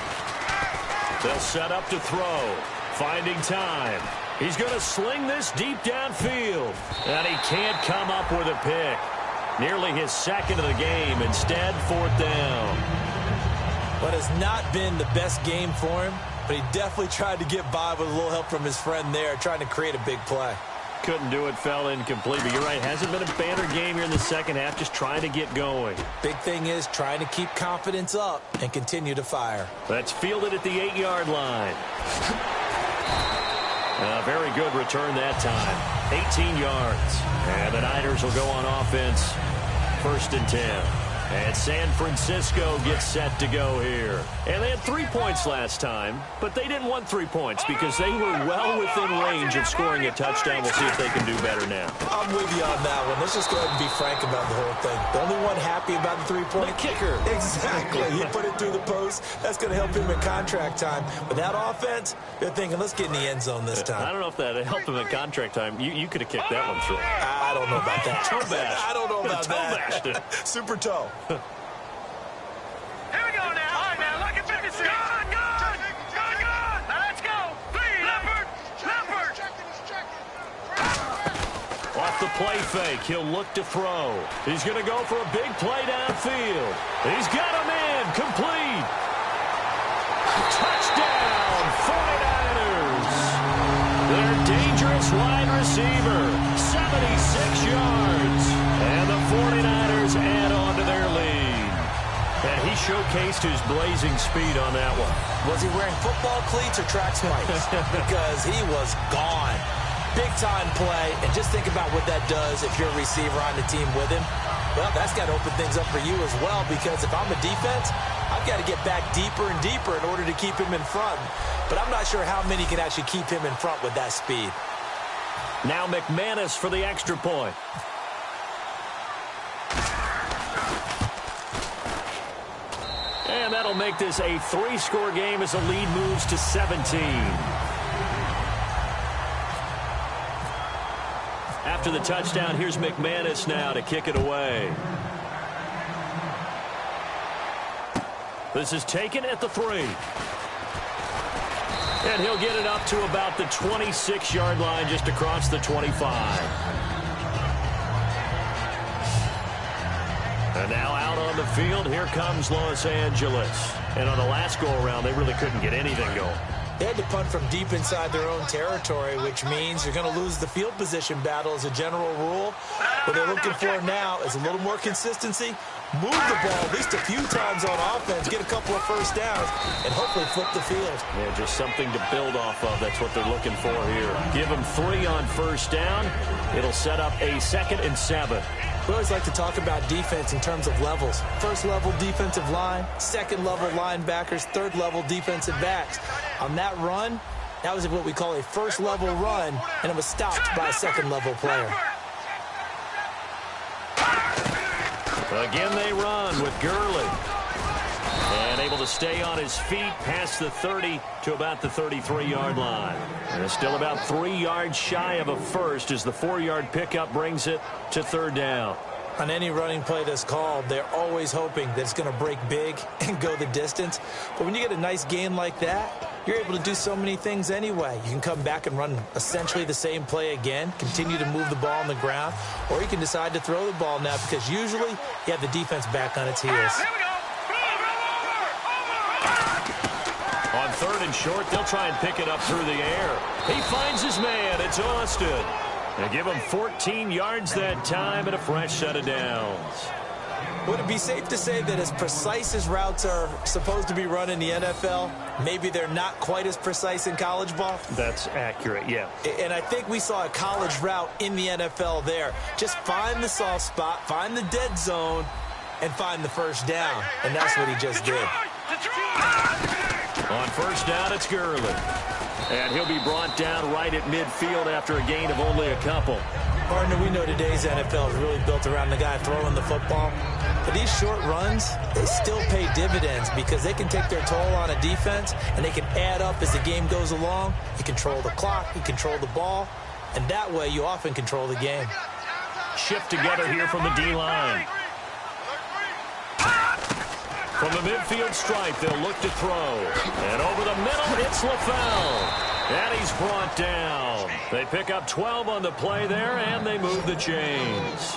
They'll set up to throw. Finding time. He's going to sling this deep downfield. And he can't come up with a pick. Nearly his 2nd of the game. Instead, 4th down. But it's not been the best game for him. But he definitely tried to get by with a little help from his friend there, trying to create a big play. Couldn't do it, fell incomplete. But you're right, hasn't been a banner game here in the 2nd half, just trying to get going. Big thing is trying to keep confidence up and continue to fire. That's fielded at the 8-yard line. A very good return that time. 18 yards. And the Niners will go on offense. 1st and 10. And San Francisco gets set to go here. And they had 3 points last time, but they didn't want 3 points because they were well within range of scoring a touchdown. We'll see if they can do better now. I'm with you on that one. Let's just go ahead and be frank about the whole thing. The only one happy about the 3-point? The kicker. Exactly. He put it through the post. That's going to help him in contract time. But that offense, they're thinking, let's get in the end zone this time. I don't know if that helped him in contract time. You could have kicked that one through. I don't know about that. Toe bash. I don't know about toe that. Bashed it. Super toe. Here we go now. All right, now, look at 56. Good. Now, let's go. Please. Leopard. Off the play fake, he'll look to throw. He's going to go for a big play downfield. He's got him in. Complete. Touchdown, 49ers. Their dangerous wide receiver, 76 yards. And the 49ers add on to their lead. And he showcased his blazing speed on that one. Was he wearing football cleats or track spikes? Because he was gone. Big-time play, and just think about what that does if you're a receiver on the team with him. Well, that's got to open things up for you as well, because if I'm a defense, I've got to get back deeper and deeper in order to keep him in front. But I'm not sure how many can actually keep him in front with that speed. Now McManus for the extra point. And that'll make this a 3-score game as the lead moves to 17. After the touchdown, here's McManus now to kick it away. This is taken at the 3. And he'll get it up to about the 26-yard line, just across the 25. And now out on the field, here comes Los Angeles. And on the last go-around, they really couldn't get anything going. They had to punt from deep inside their own territory, which means you're going to lose the field position battle as a general rule. What they're looking for now is a little more consistency, move the ball at least a few times on offense, get a couple of first downs, and hopefully flip the field. Yeah, just something to build off of. That's what they're looking for here. Give them 3 on first down. It'll set up a 2nd and 7. We always like to talk about defense in terms of levels. First level defensive line, second level linebackers, third level defensive backs. On that run, that was what we call a first level run, and it was stopped by a second level player. Again they run with Gurley. And able to stay on his feet past the 30 to about the 33-yard line. And it's still about 3 yards shy of a first as the 4-yard pickup brings it to 3rd down. On any running play that's called, they're always hoping that it's going to break big and go the distance. But when you get a nice gain like that, you're able to do so many things anyway. You can come back and run essentially the same play again, continue to move the ball on the ground, or you can decide to throw the ball now because usually you have the defense back on its heels. On 3rd and short, they'll try and pick it up through the air. He finds his man. It's Austin. They give him 14 yards that time and a fresh set of downs. Would it be safe to say that as precise as routes are supposed to be run in the NFL, maybe they're not quite as precise in college ball? That's accurate, yeah. And I think we saw a college route in the NFL there. Just find the soft spot, find the dead zone, and find the first down. And that's what he just did. On first down, it's Gurley. And he'll be brought down right at midfield after a gain of only a couple. Partner, we know today's NFL is really built around the guy throwing the football. But these short runs, they still pay dividends because they can take their toll on a defense and they can add up as the game goes along. You control the clock, you control the ball, and that way you often control the game. Shift together here from the D-line. From the midfield stripe, they'll look to throw. And over the middle, it's LaFell. And he's brought down. They pick up 12 on the play there, and they move the chains.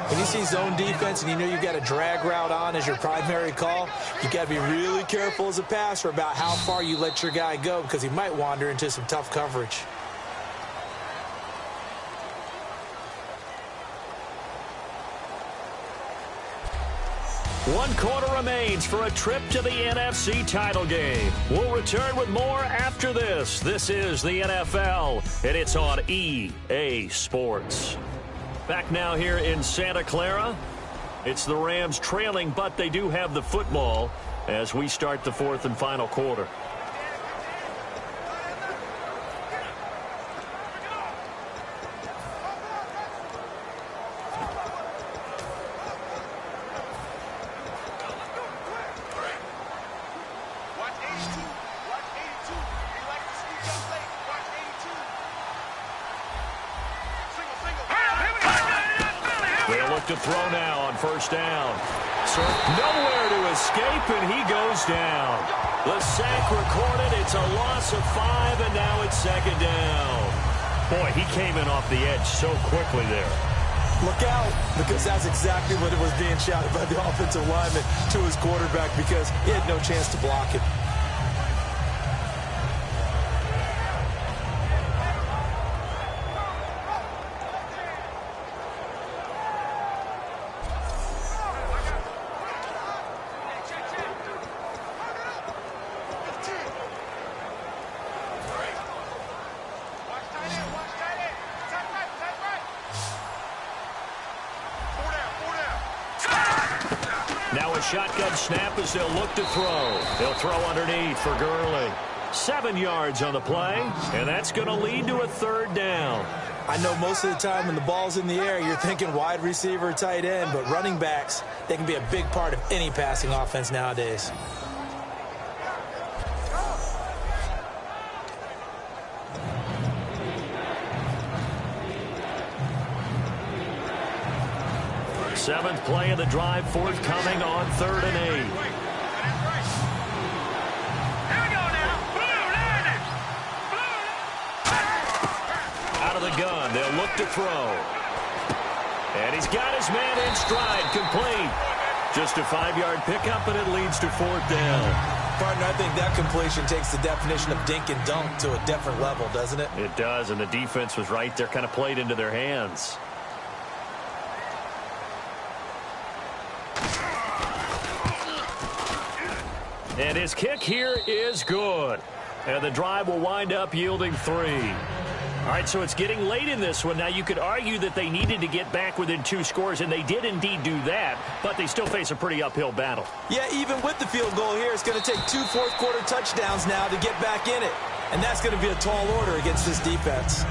When you see zone defense and you know you've got a drag route on as your primary call, you've got to be really careful as a passer about how far you let your guy go because he might wander into some tough coverage. One quarter remains for a trip to the NFC title game. We'll return with more after this. This is the NFL, and it's on EA Sports. Back now here in Santa Clara. It's the Rams trailing, but they do have the football as we start the fourth and final quarter. To throw now on first down. So nowhere to escape, and he goes down. The sack recorded. It's a loss of 5, and now it's second down. Boy, he came in off the edge so quickly there. Look out, because that's exactly what it was being shouted by the offensive lineman to his quarterback because he had no chance to block it. Shotgun snap as they'll look to throw. They'll throw underneath for Gurley. 7 yards on the play, and that's going to lead to a third down. I know most of the time when the ball's in the air, you're thinking wide receiver, tight end, but running backs, they can be a big part of any passing offense nowadays. Seventh play of the drive, forthcoming on 3rd and 8. Here we go now. Out of the gun, they'll look to throw. And he's got his man in stride, complete. Just a 5-yard pickup, and it leads to 4th down. Partner, I think that completion takes the definition of dink and dunk to a different level, doesn't it? It does, and the defense was right there, kind of played into their hands. And his kick here is good. And the drive will wind up yielding 3. All right, so it's getting late in this one. Now, you could argue that they needed to get back within 2 scores, and they did indeed do that, but they still face a pretty uphill battle. Yeah, even with the field goal here, it's going to take 2 fourth-quarter touchdowns now to get back in it. And that's going to be a tall order against this defense.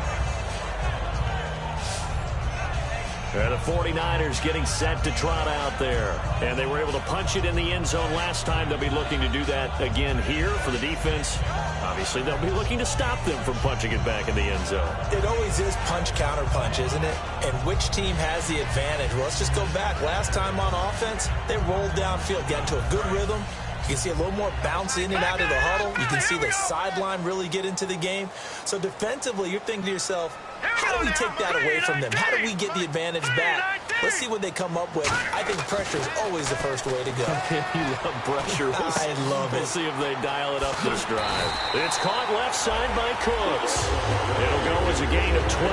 The 49ers getting set to trot out there. And they were able to punch it in the end zone last time. They'll be looking to do that again here for the defense. Obviously, they'll be looking to stop them from punching it back in the end zone. It always is punch-counter-punch, isn't it? And which team has the advantage? Well, let's just go back. Last time on offense, they rolled downfield, got into a good rhythm. You can see a little more bounce in and out of the huddle. You can see the sideline really get into the game. So defensively, you're thinking to yourself, how do we take that away from them? How do we get the advantage back? Let's see what they come up with. I think pressure is always the first way to go. You love pressure. I love it. We'll see if they dial it up this drive. It's caught left side by Cooks. It'll go as a gain of 12.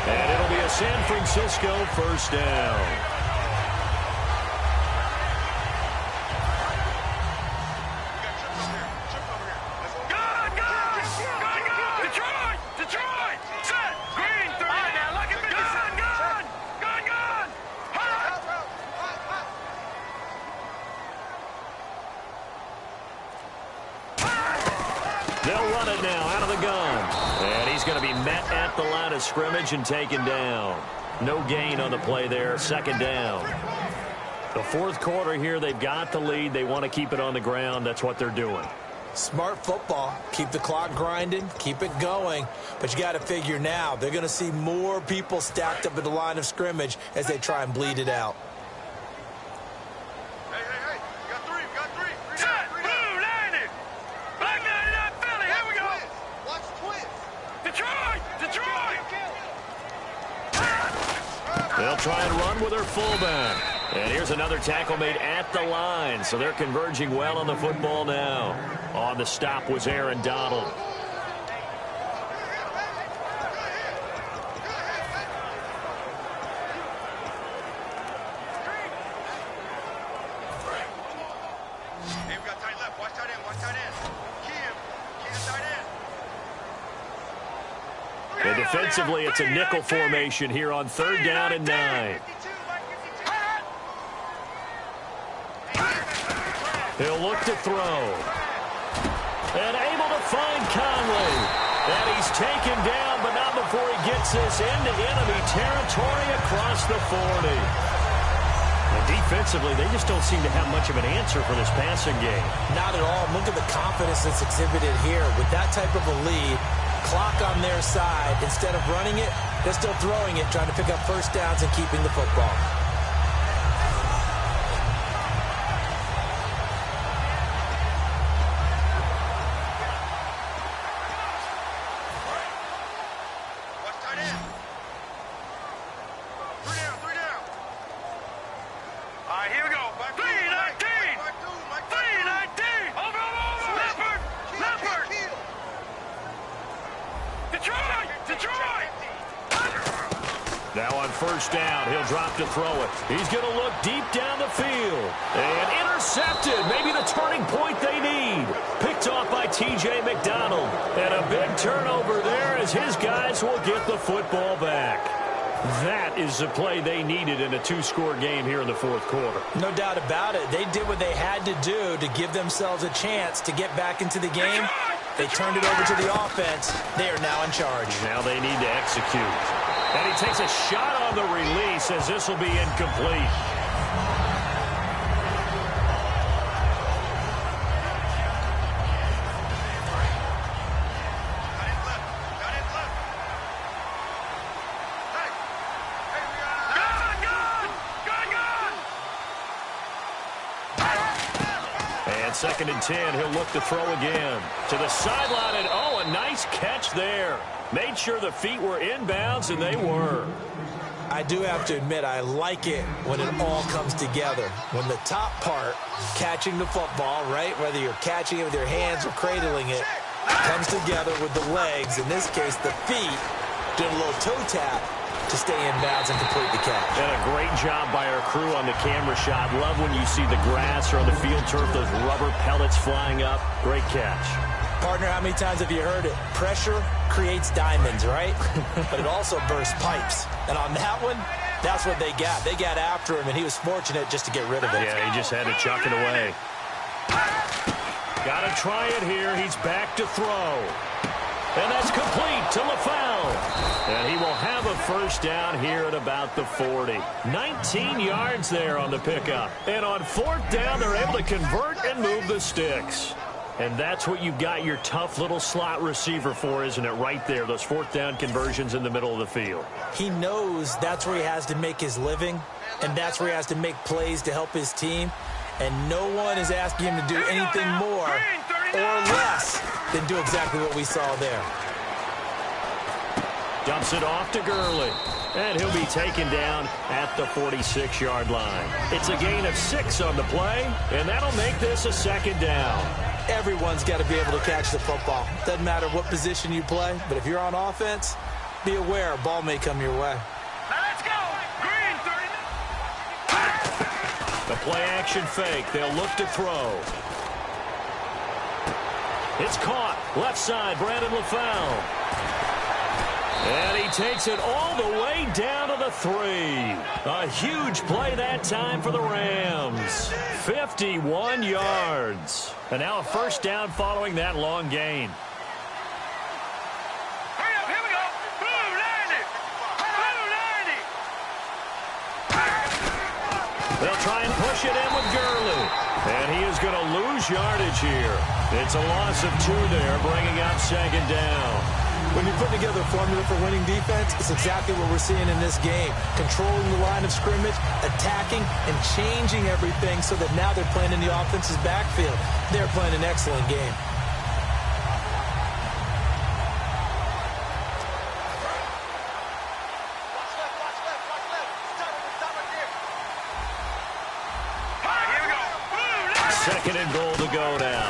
And it'll be a San Francisco first down. They'll run it now out of the gun. And he's going to be met at the line of scrimmage and taken down. No gain on the play there. Second down. The fourth quarter here, they've got the lead. They want to keep it on the ground. That's what they're doing. Smart football. Keep the clock grinding. Keep it going. But you got to figure now, they're going to see more people stacked up at the line of scrimmage as they try and bleed it out. Hey, hey, hey. They'll try and run with their fullback. And here's another tackle made at the line. So they're converging well on the football now. On the stop was Aaron Donald. And defensively, it's a nickel formation here on 3rd down and 9. He'll look to throw. And able to find Conley. And he's taken down, but not before he gets this into enemy territory across the 40. And defensively, they just don't seem to have much of an answer for this passing game. Not at all. Look at the confidence that's exhibited here. With that type of a lead, clock on their side, instead of running it, they're still throwing it, trying to pick up first downs and keeping the football. Now on 1st down, he'll drop to throw it. He's going to look deep down the field. And intercepted. Maybe the turning point they need. Picked off by T.J. McDonald. And a big turnover there as his guys will get the football back. That is the play they needed in a 2-score game here in the 4th quarter. No doubt about it. They did what they had to do to give themselves a chance to get back into the game. They turned it over to the offense. They are now in charge. Now they need to execute. And he takes a shot on the release as this will be incomplete. And 2nd and 10, he'll look to throw again. To the sideline, and oh, a nice catch there. Made sure the feet were inbounds, and they were. I do have to admit, I like it when it all comes together. When the top part, catching the football, right, whether you're catching it with your hands or cradling it, comes together with the legs, in this case the feet, doing a little toe tap to stay in bounds and complete the catch. And a great job by our crew on the camera shot. Love when you see the grass or on the field turf, those rubber pellets flying up. Great catch. Partner, how many times have you heard it? Pressure creates diamonds, right? But it also bursts pipes. And on that one, that's what they got. They got after him, and he was fortunate just to get rid of it. Yeah, he just had to chuck it away. Got to try it here. He's back to throw. And that's complete to LaFell. And he will have a first down here at about the 40. 19 yards there on the pickup. And on 4th down, they're able to convert and move the sticks. And that's what you've got your tough little slot receiver for, isn't it? Right there, those 4th down conversions in the middle of the field. He knows that's where he has to make his living, and that's where he has to make plays to help his team. And no one is asking him to do anything more or less than do exactly what we saw there. Dumps it off to Gurley. And he'll be taken down at the 46-yard line. It's a gain of 6 on the play, and that'll make this a 2nd down. Everyone's got to be able to catch the football. Doesn't matter what position you play, but if you're on offense, be aware a ball may come your way. Let's go! Green, 30. The play-action fake. They'll look to throw. It's caught. Left side, Brandon LaFell. And he takes it all the way down to the 3. A huge play that time for the Rams. 51 yards. And now a first down following that long gain. Hurry up, here we go. Blue 90. Blue 90. They'll try and push it in with Gurley. And he is going to lose yardage here. It's a loss of 2 there, bringing up 2nd down. When you put together a formula for winning defense, it's exactly what we're seeing in this game. Controlling the line of scrimmage, attacking, and changing everything so that now they're playing in the offense's backfield. They're playing an excellent game. 2nd and goal to go now.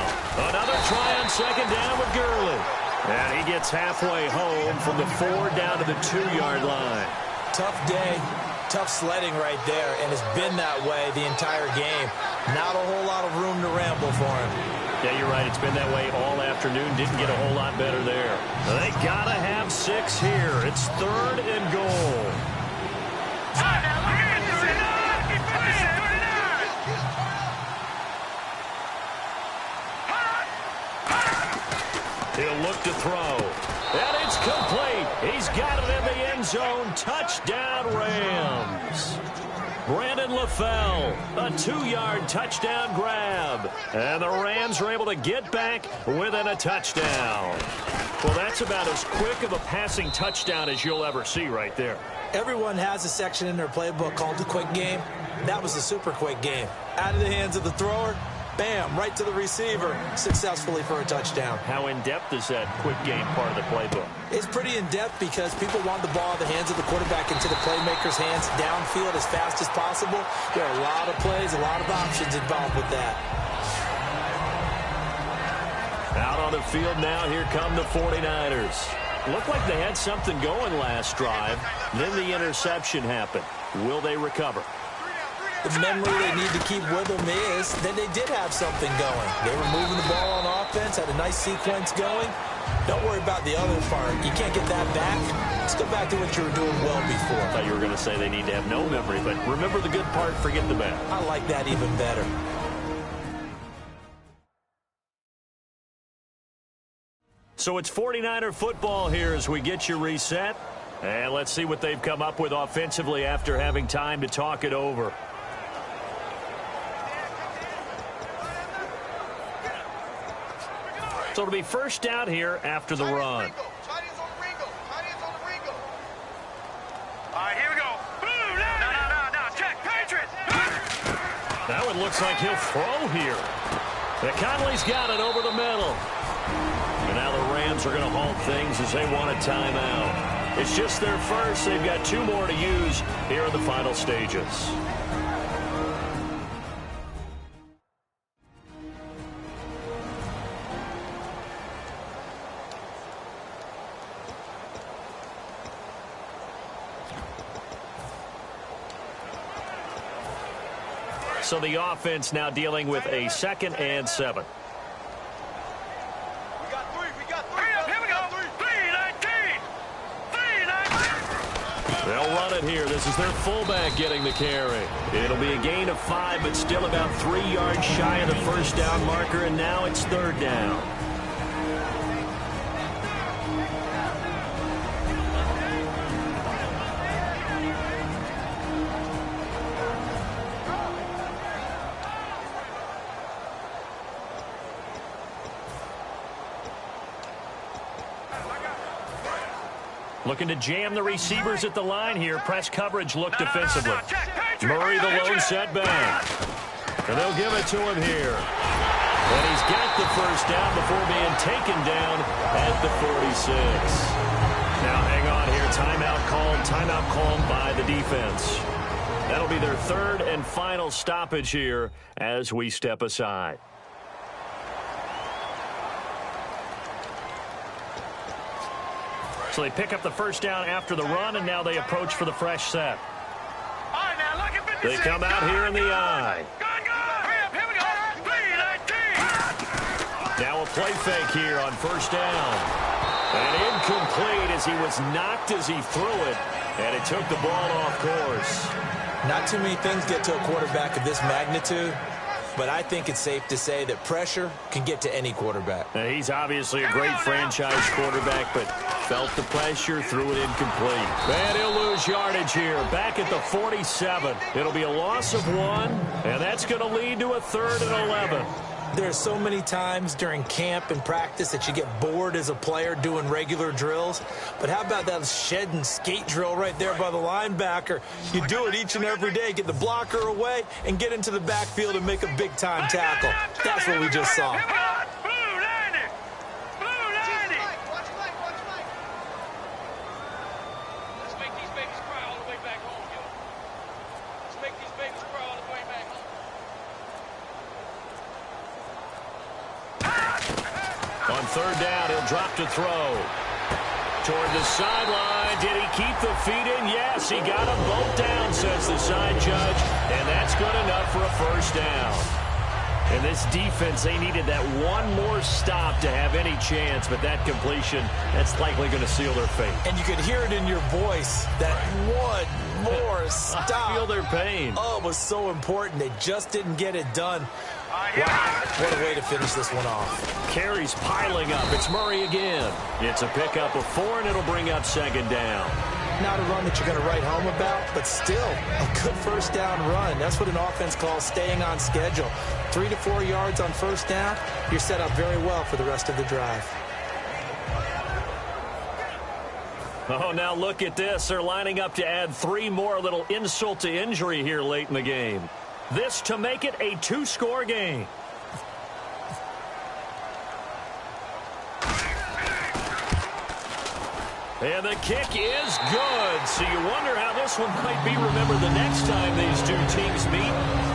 Another try on 2nd down with Gurley. And he gets halfway home from the 4 down to the 2-yard line. Tough day, tough sledding right there, and it's been that way the entire game. Not a whole lot of room to ramble for him. Yeah, you're right. It's been that way all afternoon. Didn't get a whole lot better there. They got to have 6 here. It's 3rd and goal. He'll look to throw. And it's complete. He's got it in the end zone. Touchdown, Rams. Brandon LaFell, a 2-yard touchdown grab. And the Rams are able to get back within a touchdown. Well, that's about as quick of a passing touchdown as you'll ever see right there. Everyone has a section in their playbook called the quick game. That was a super quick game. Out of the hands of the thrower, bam, right to the receiver, successfully for a touchdown. How in-depth is that quick game part of the playbook? It's pretty in-depth because people want the ball in the hands of the quarterback into the playmaker's hands downfield as fast as possible. There are a lot of plays, a lot of options involved with that. Out on the field now, here come the 49ers. Looked like they had something going last drive. Then the interception happened. Will they recover? The memory they need to keep with them is that they did have something going. They were moving the ball on offense, had a nice sequence going. Don't worry about the other part. You can't get that back. Let's go back to what you were doing well before. I thought you were going to say they need to have no memory, but remember the good part, forget the bad. I like that even better. So it's 49er football here as we get you reset. And let's see what they've come up with offensively after having time to talk it over. So it'll be first down here after the run. All right, here we go. Boom, no, check, Patriots. That one looks like he'll throw here. And Conley's got it over the middle. And now the Rams are going to halt things as they want a timeout. It's just their first. They've got 2 more to use here in the final stages. So the offense now dealing with a 2nd and 7. They'll run it here. This is their fullback getting the carry. It'll be a gain of 5, but still about 3 yards shy of the first down marker, and now it's 3rd down. Looking to jam the receivers at the line here. Press coverage look defensively. Murray the lone setback. And they'll give it to him here. And he's got the first down before being taken down at the 46. Now hang on here. Timeout called by the defense. That'll be their 3rd and final stoppage here as we step aside. So they pick up the first down after the run, and now they approach for the fresh set. They come out here in the I. Now a play fake here on first down. And incomplete as he was knocked as he threw it, and it took the ball off course. Not too many things get to a quarterback of this magnitude, but I think it's safe to say that pressure can get to any quarterback. Now, he's obviously a great franchise quarterback, but felt the pressure, threw it incomplete. And he'll lose yardage here, back at the 47. It'll be a loss of 1, and that's going to lead to a 3rd and 11. There are so many times during camp and practice that you get bored as a player doing regular drills. But how about that shed and skate drill right there by the linebacker? You do it each and every day. Get the blocker away and get into the backfield and make a big-time tackle. That's what we just saw. third down. He'll drop to throw. Toward the sideline. Did he keep the feet in? Yes, he got them both down, says the side judge. And that's good enough for a first down. And this defense, they needed that one more stop to have any chance, but that completion, that's likely going to seal their fate. And you could hear it in your voice, that one more stop. I feel their pain. Oh, it was so important. They just didn't get it done. Wow, what a way to finish this one off. Carries piling up. It's Murray again. It's a pickup of 4, and it'll bring up second down. Not a run that you're going to write home about, but still a good first down run. That's what an offense calls staying on schedule. 3 to 4 yards on first down, you're set up very well for the rest of the drive. Oh, now look at this. They're lining up to add 3 more. A little insult to injury here late in the game. This to make it a 2-score game. And the kick is good. So you wonder how this one might be remembered the next time these two teams meet.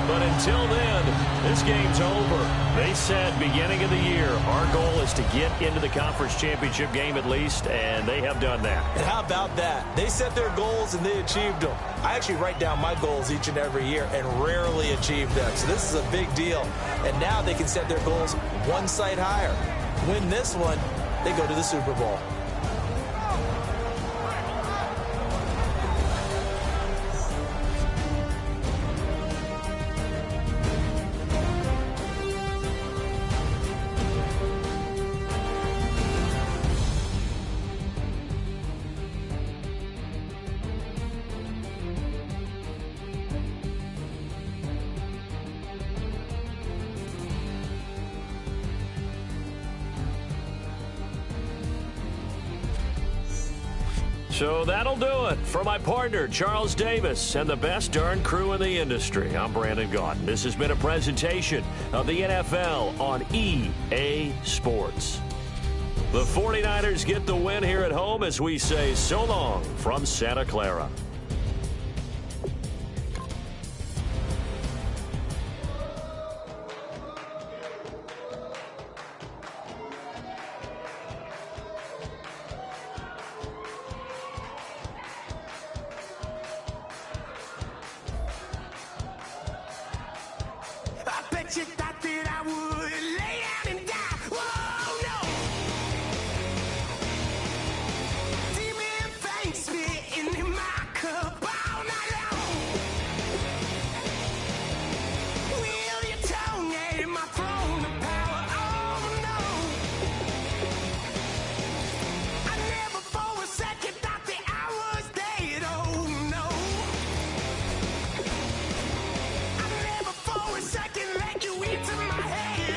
But until then, this game's over. They said beginning of the year, our goal is to get into the conference championship game at least, and they have done that. And how about that? They set their goals and they achieved them. I actually write down my goals each and every year and rarely achieve them. So this is a big deal. And now they can set their goals one site higher. Win this one, they go to the Super Bowl. So that'll do it for my partner, Charles Davis, and the best darn crew in the industry. I'm Brandon Gaudin. This has been a presentation of the NFL on EA Sports. The 49ers get the win here at home as we say so long from Santa Clara. You thought that I would lay down and die. Whoa, no. Demon thanks me in my cup all night long. Will your tongue at my throne of power? Oh, no. I never for a second thought that I was dead. Oh, no. I never for a second let you into my head.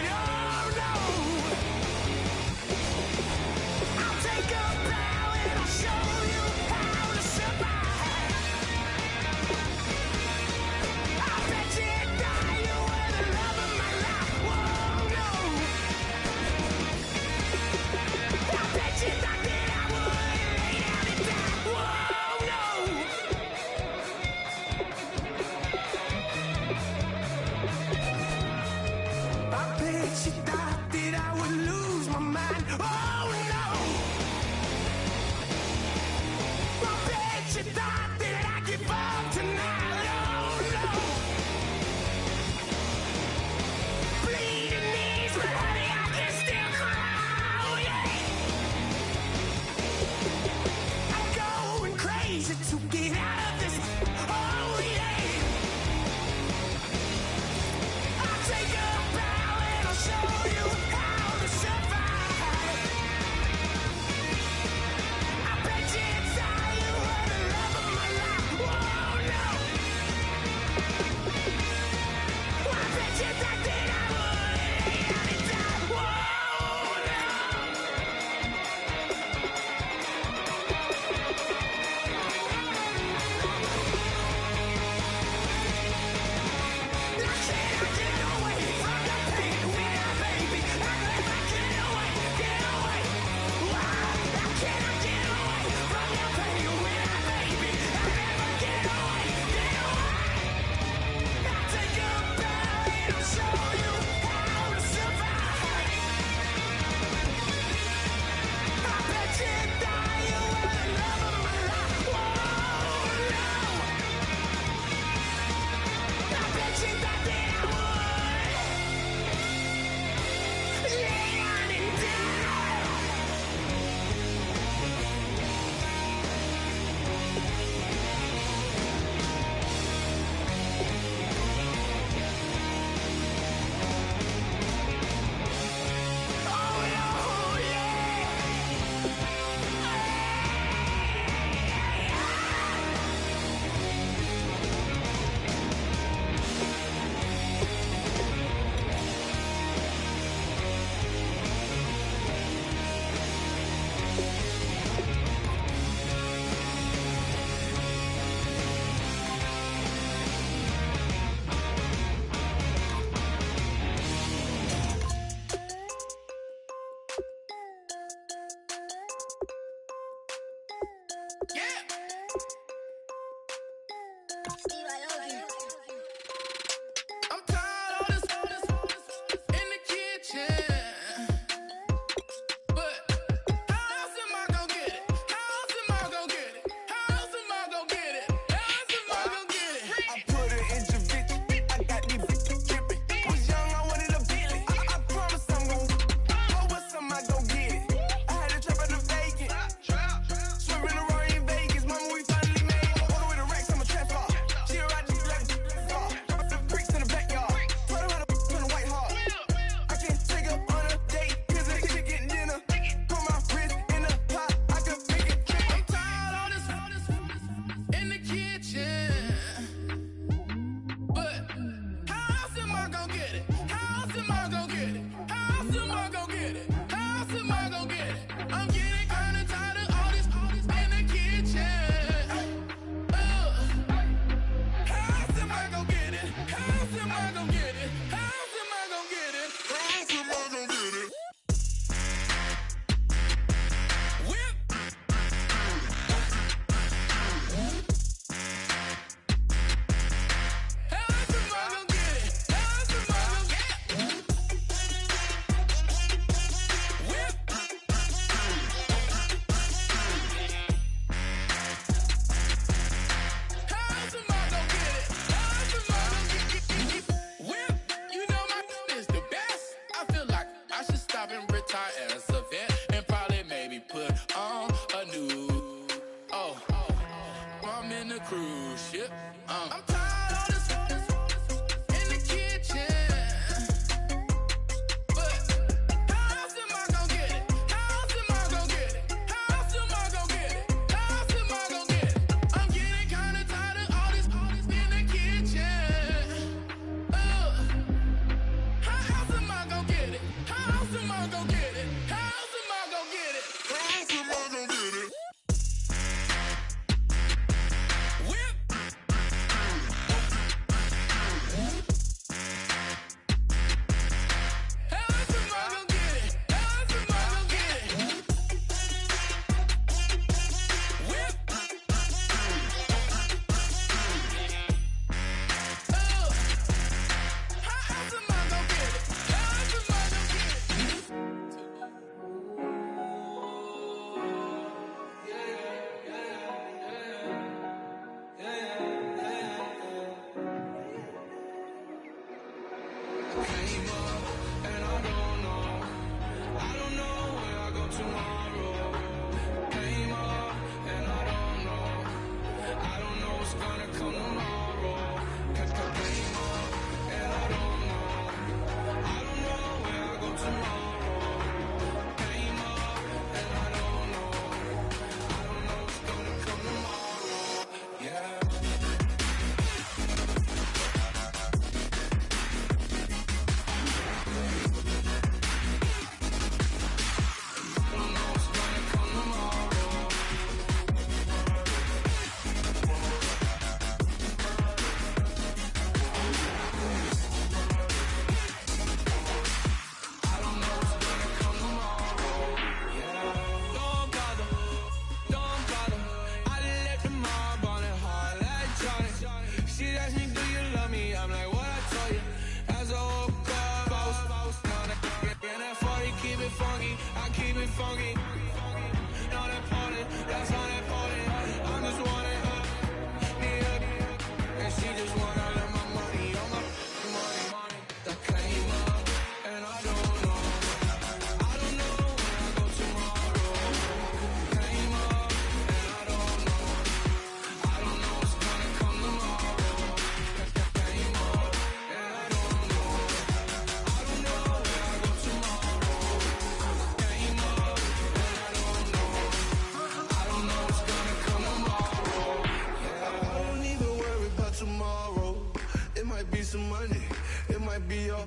be some money. It might be all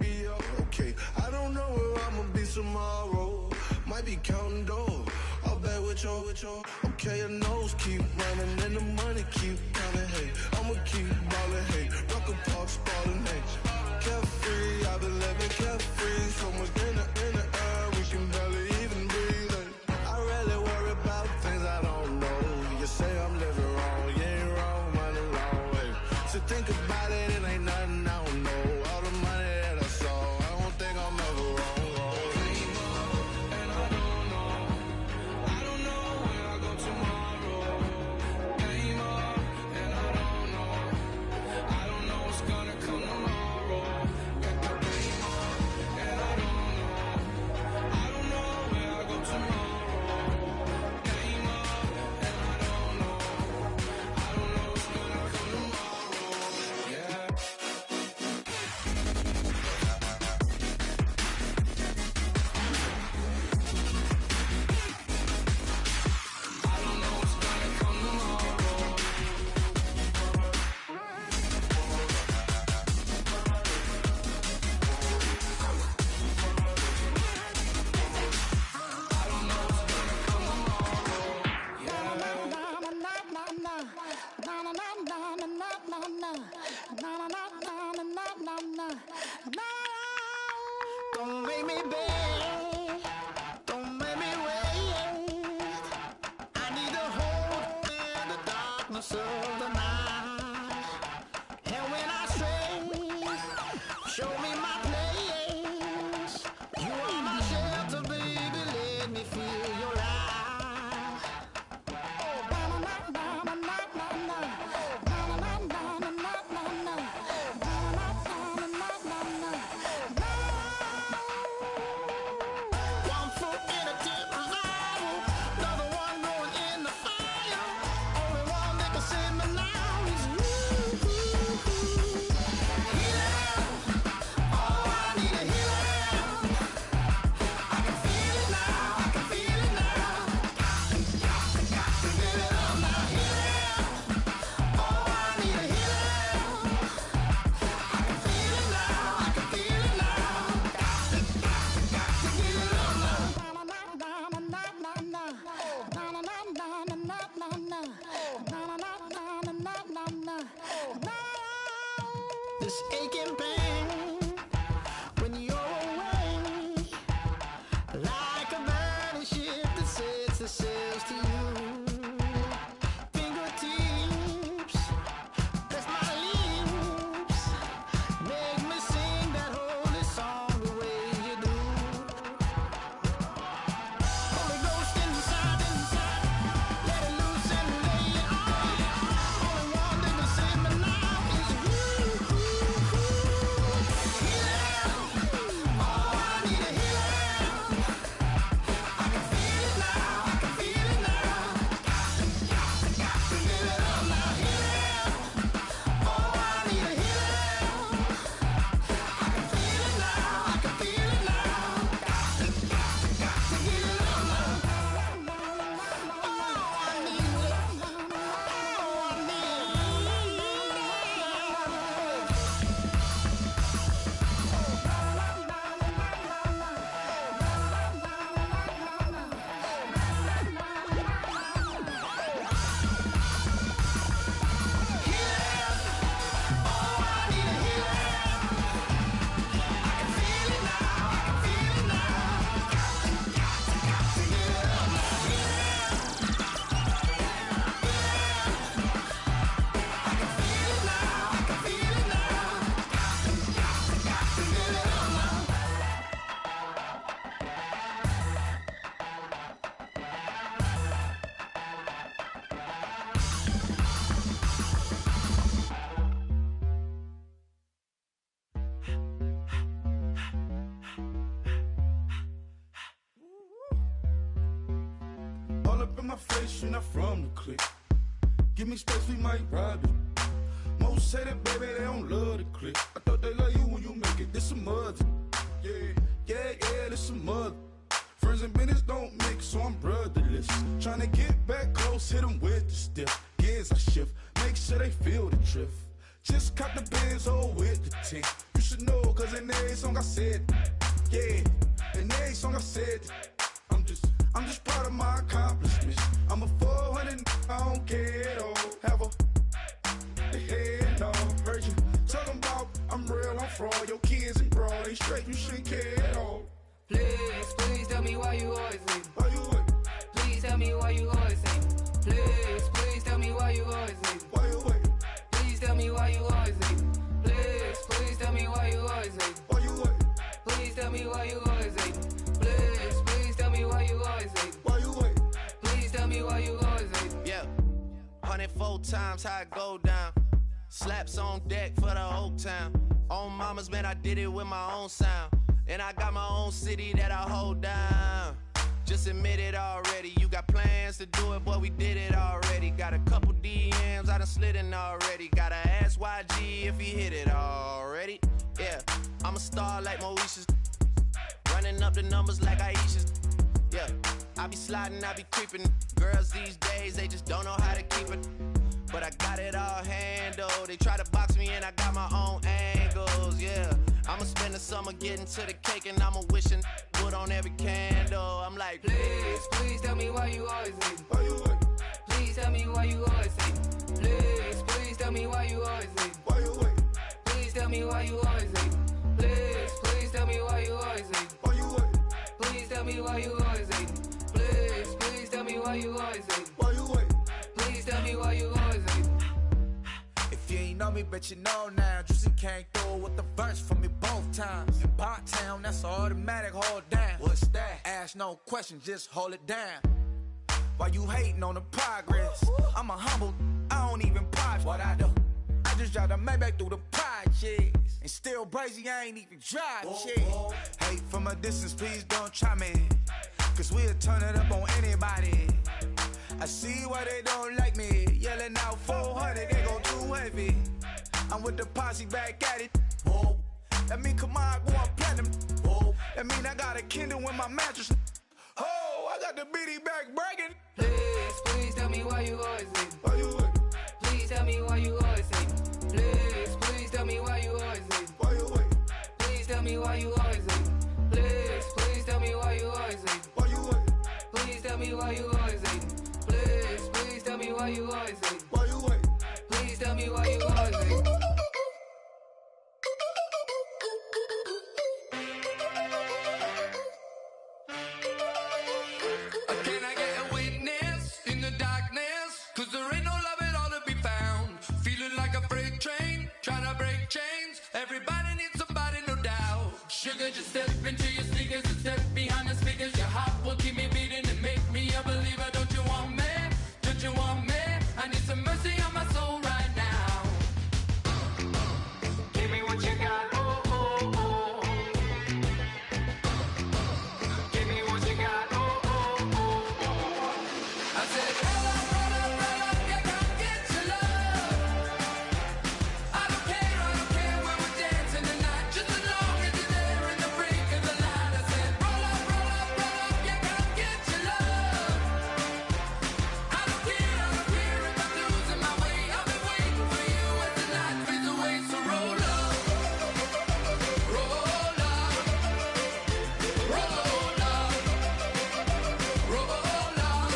okay. I don't know where I'ma be tomorrow. Might be counting dough. I'll bet with your. Okay, your nose keep running and the money keep coming. Hey, I'ma keep ballin'. Hey, Rucker Park's ballin'. Hey, carefree, I've been living carefree. So much in the air, we can barely even breathe. Hey, I really worry about things I don't know. You say I'm living wrong, you ain't wrong, man, alone. Hey, so think about it, it ain't nothing I don't know. All the money that I saw, I don't think I'm ever wrong. Don't make me beg, don't make me wait. I need to hold in the darkness of the night. And when I stray, show me my place. You are my shelter, baby, let me feel your light. This aching pain when you're away, like a burning ship that sets the sails to you. Fingertips, press my lips, make me sing that holy song the way you do. Holy Ghost inside, let it loose and lay it on. Only one that can save me now is you. All up in my face, you're not from the clique. Give me space, we might rob it. Most say that, baby, they don't love the clique. I thought they love you when you make it. This some mother. Yeah, this some mother. Friends and business don't mix, so I'm brotherless. Tryna get back close, hit them with the stiff. Gears I shift, make sure they feel the drift. Just caught the Benz, oh, with the 10. You should know, cause in every song I said, yeah, in every song I said, I'm just proud of my accomplishments. I'm a 400, I don't care at all. Have a head no, heard you talking about I'm real, I'm fraud. Your kids and broad, they straight, you shouldn't care at all. Please tell me why you always leave. Why you what? Please tell me why you always leave. Please tell me why you always leave. Why you what? Please tell me why you always leave. Please tell me why you always leave. Why you what? Please tell me why you always leave. Please tell me why you always leave. Why you what? Please tell me why you always leave. Yeah, 104 times how it go down. Slaps on deck for the whole town. On mamas, man, I did it with my own sound. And I got my own city that I hold down. Just admit it already. You got plans to do it, boy, we did it already. Got a couple DMs, I done slid in already. Gotta ask YG if he hit it already. Yeah, I'm a star like Moesha's. Running up the numbers like Aisha's. Yeah, I be sliding, I be creeping. Girls these days, they just don't know how to keep it. But I got it all handled. They try to box me in, I got my own angles, yeah. I'ma spend the summer getting to the cake and I'ma wishing put on every candle. I'm like, please tell me why you always leave. Why you what? Please tell me why you always leave. Please tell me why you always leave. Why you what? Please tell me why you always leave. Please tell me why you always leave. Why you what? Please tell me why you always leave. Please tell me why you always leave. Why you what? Please tell me why you always leave. If you ain't know me, bet you know now. Juicy came through with the verse for me both times. In Pot Town, that's automatic, hold down. What's that? Ask no question, just hold it down. Why you hating on the progress? I'm a humble, I don't even pop. What I do? I just drive the Maybach through the projects. And still brazy, I ain't even drive shit. Hate from a distance, please don't try me. Cause we'll turn it up on anybody. I see why they don't like me. Yelling out 400, they go too heavy. I'm with the posse back at it. Whoa. That mean come on, go on platinum. Whoa. That mean I got a Kindle in my mattress. Oh, I got the BD back bragging. Please tell me why you always leave. Why you what? Please tell me why you always leave. Please tell me why you always leave. Why you what? Please tell me why you always leave. Please tell me why you always leave. Why you what? Please tell me why you always leave. Please tell me why you always leave. Why you what? Please tell me why you always leave. Can I get a witness in the darkness? Cause there ain't no love at all to be found. Feeling like a freight train, trying to break chains. Everybody needs somebody, no doubt. Sugar, just step into your sneakers and step behind the speakers. Your heart will keep me beating and make me a believer. Don't you want me? Don't you want me? I need some mercy on my soul right now. Give me what you got, oh, oh, oh. Give me what you got, oh, oh, oh, oh. I said, roll up, yeah, come get your love. I don't care when we're dancing tonight. Just as long as you're there in the break of the light. I said, roll up, yeah, come get your love. I don't care if I'm losing my way. I've been waiting for you as the night fades away. So roll up, roll up, roll up, roll up.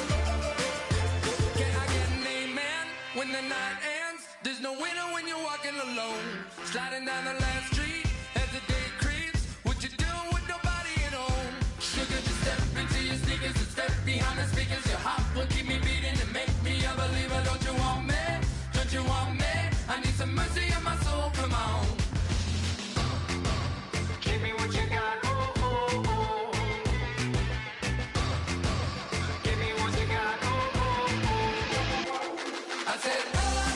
Can I get an amen when the night ends? There's no winner when you're walking alone. Sliding down the last street as the day creeps. What you doing with nobody at home? Sugar, just step into your sneakers and step behind the speakers. Your heart will keep me beating and make me a believer. Don't you want me? Don't you want me? I need some mercy on my soul, come on. Give me what you got, oh, oh, oh. Give me what you got, oh, oh, oh. I said, roll up,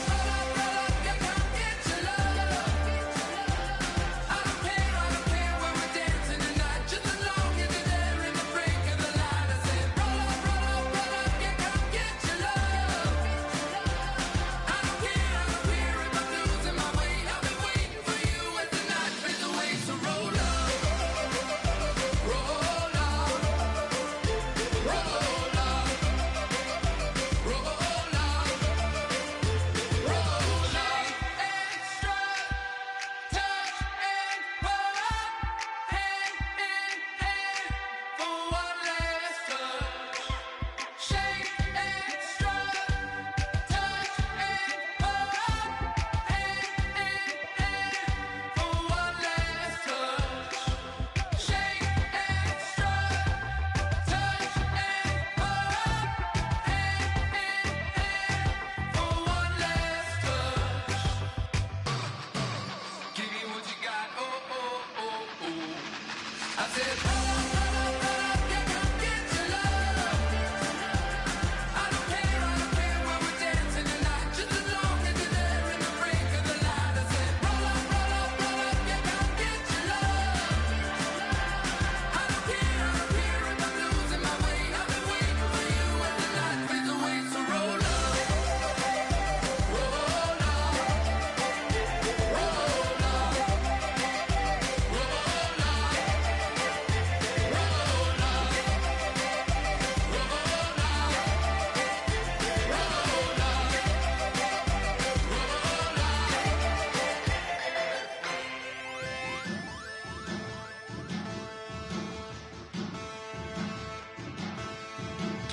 yeah, come get your love. I don't care when we're dancing tonight. Just as long as you're there in the break of the light. I said, roll up, yeah, come get said, roll up, yeah, come get your love. I don't care when we're dancing tonight, just as long as you're there in the brink of the light. I said, roll up, yeah, come get your love. I don't care if I'm losing my way. I've been waiting for you as the night fades away. So roll up, roll up, roll up, roll up,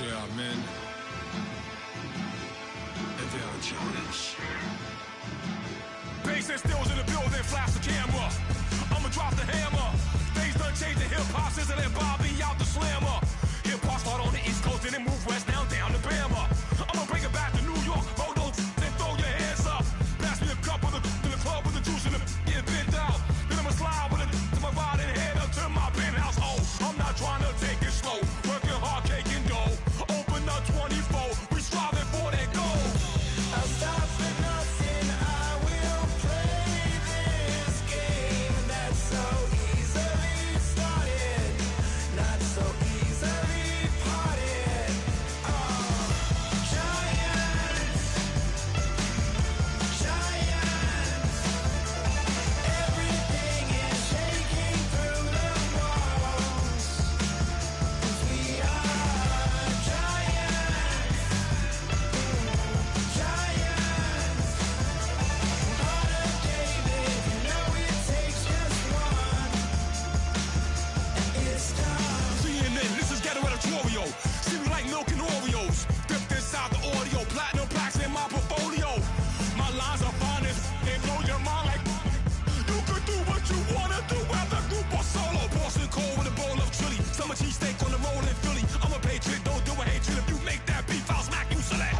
There are men, and there are giants. Bass and stills in the building, flash the camera. I'ma drop the hammer. Things done changed the hip-hop since I let Bobby out the slammer. Hip-hop start on the East Coast and then move west down to Bama. I'ma bring it back to New York. Hold those and throw your hands up. Pass me a cup of the club with the juice in the get bent out. Then I'ma slide with it to my ride and head up to my penthouse. Oh, I'm not trying to take it slow. Working hard, cake and dough. Open up 24. We striving for that goal. I'll stop for nothing. I will play this game that's so easily started, not so easily parted. Giants, giants, everything is shaking through the walls. 'Cause we are giants, giants. Heart of David, you know it takes just one, and it's time. CNN, this is ghetto editorial. See me like milk and Oreos. Dipped inside the audio, platinum plaques in my portfolio. My lines are finest, they blow your mind like you could do what you wanna do, whether group or solo. Boston cold with a bowl of chili, summer cheesesteak on the roll in Philly. I'm a patriot, don't do a hatred. If you make that beef, I'll smack you silly.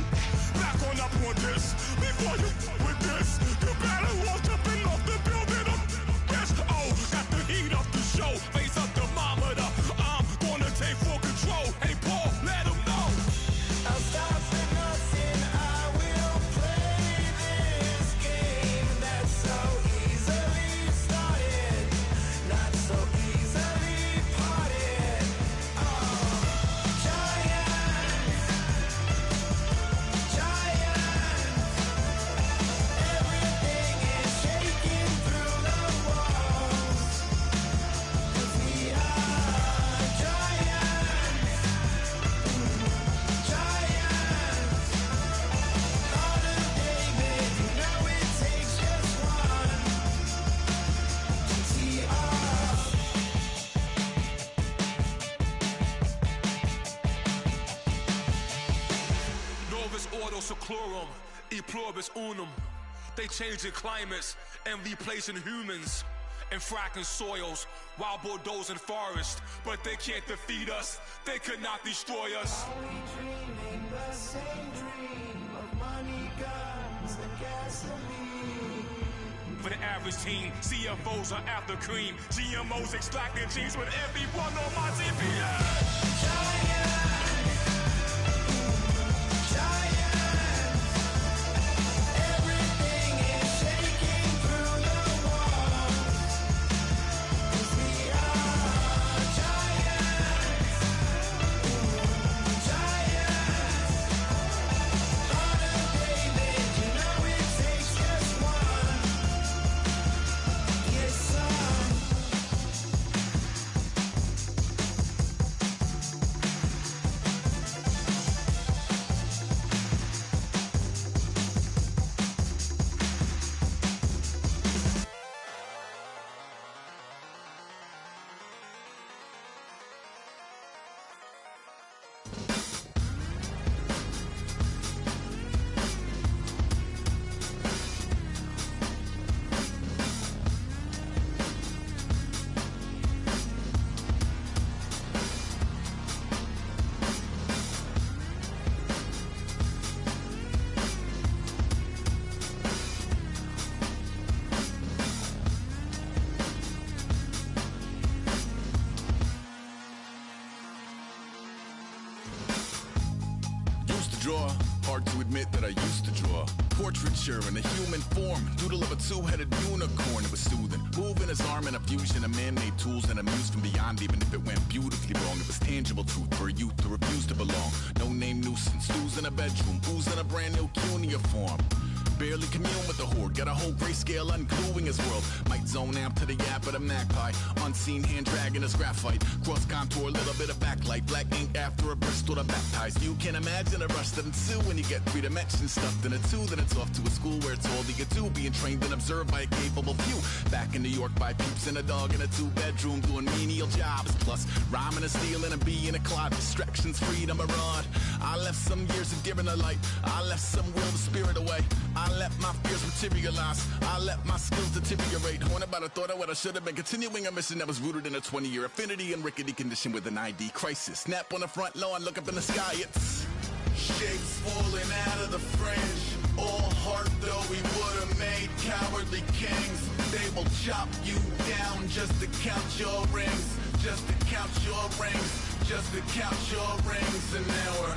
Back on up on this, before you with this, you better walk up and off the building up. Yes, oh, got the heat up the show, face up thermometer. I'm gonna take full control. Hey Paul, let him know. I'll stop for nothing. I will play this game that's so easily started, not so easily parted. Giants, giants, everything is shaking through the walls. 'Cause we are giants, giants. Heart of David, you know it takes just one. GTR. Novus ordo seclorum, e pluribus unum. They changing climates and replacing humans and fracking soils, wild bulldozing forests. But they can't defeat us, they could not destroy us. Are we dreaming the same dream of money, guns, and gasoline? For the average team, CFOs are after cream. GMOs extracting genes with everyone on my TV. Everything is shaking through the walls. 'Cause we are giants, giants. Heart of David, you know it takes just one. Yes, son. Hard to admit that I used to draw portraiture in a human form, doodle of a two-headed unicorn. It was soothing, moving his arm in a fusion of man-made tools and a muse from beyond. Even if it went beautifully wrong, it was tangible truth for a youth who refused to belong. No name nuisance, stews in a bedroom, booze in a brand new cuneiform. Barely commune with the horde, got a whole grayscale ungluing his world. Might zone out to the yap of the magpie, unseen hand dragging his graphite. Cross contour, little bit of backlight, black ink after a Bristol to baptize. You can imagine a rush that ensue when you get 3 dimensions stuffed in a 2. Then it's off to a school where it's all that you do, being trained and observed by a capable few. Back in New York by peeps and a dog in a 2-bedroom doing menial jobs. Plus rhyming and stealing and being a clod, distractions, freedom, a rod. I left some years of giving a light, I left some will, the spirit away. I let my fears materialize, I let my skills deteriorate. Horn about a thought of what I should have been, continuing a mission that was rooted in a 20-year affinity and rickety condition with an ID crisis. Snap on the front lawn, look up in the sky, it's shapes falling out of the fringe. All heart though we would've made cowardly kings. They will chop you down just to count your rings, just to count your rings, just to count your rings. And now we're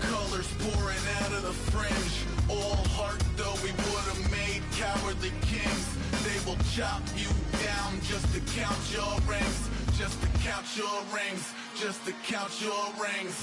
colors pouring out of the fringe. All heart though we would've made cowardly kings. They will chop you down just to count your rings, just to count your rings, just to count your rings.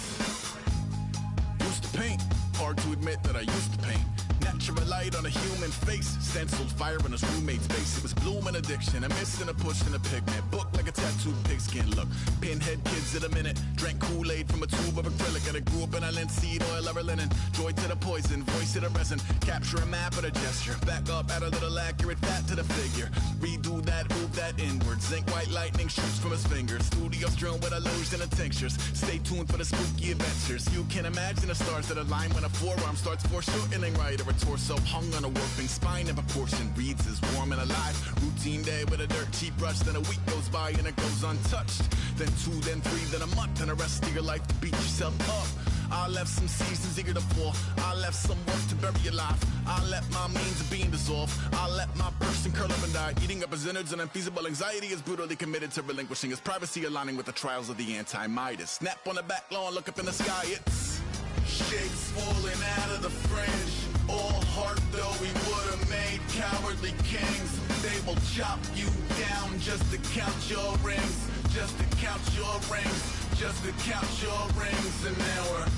Used to paint, hard to admit that I used to paint. Natural light on a human face, stenciled fire in his roommate's face. It was blooming addiction, a missing a push and a pigment. Book like a tattooed pigskin look. Pinhead kids in a minute, drank Kool-Aid from a tube of acrylic. And I grew up in a linseed oil ever linen. Joy to the poison, voice to the resin. Capture a map of a gesture, back up, add a little accurate fat to the figure. Redo that, move that inward. Zinc white lightning shoots from his fingers. Studio strewn with illusion and tinctures. Stay tuned for the spooky adventures. You can imagine the stars that align when a forearm starts foreshortening right, or a torso hung on a warping spine in proportion. Reads as warm and alive. Routine day with a dirt cheap brush. Then a week goes by and it goes untouched. Then 2, then 3, then a month, and the rest of your life to beat yourself up. I left some seasons eager to fall. I left some work to bury your life. I let my means of being dissolve. I let my person curl up and die. Eating up his innards and unfeasible anxiety is brutally committed to relinquishing his privacy, aligning with the trials of the anti-Midas. Snap on the back lawn, look up in the sky, it's shapes falling out of the fringe. All heart though we would've made cowardly kings. They will chop you down just to count your rings, just to count your rings, just to count your rings. And now we're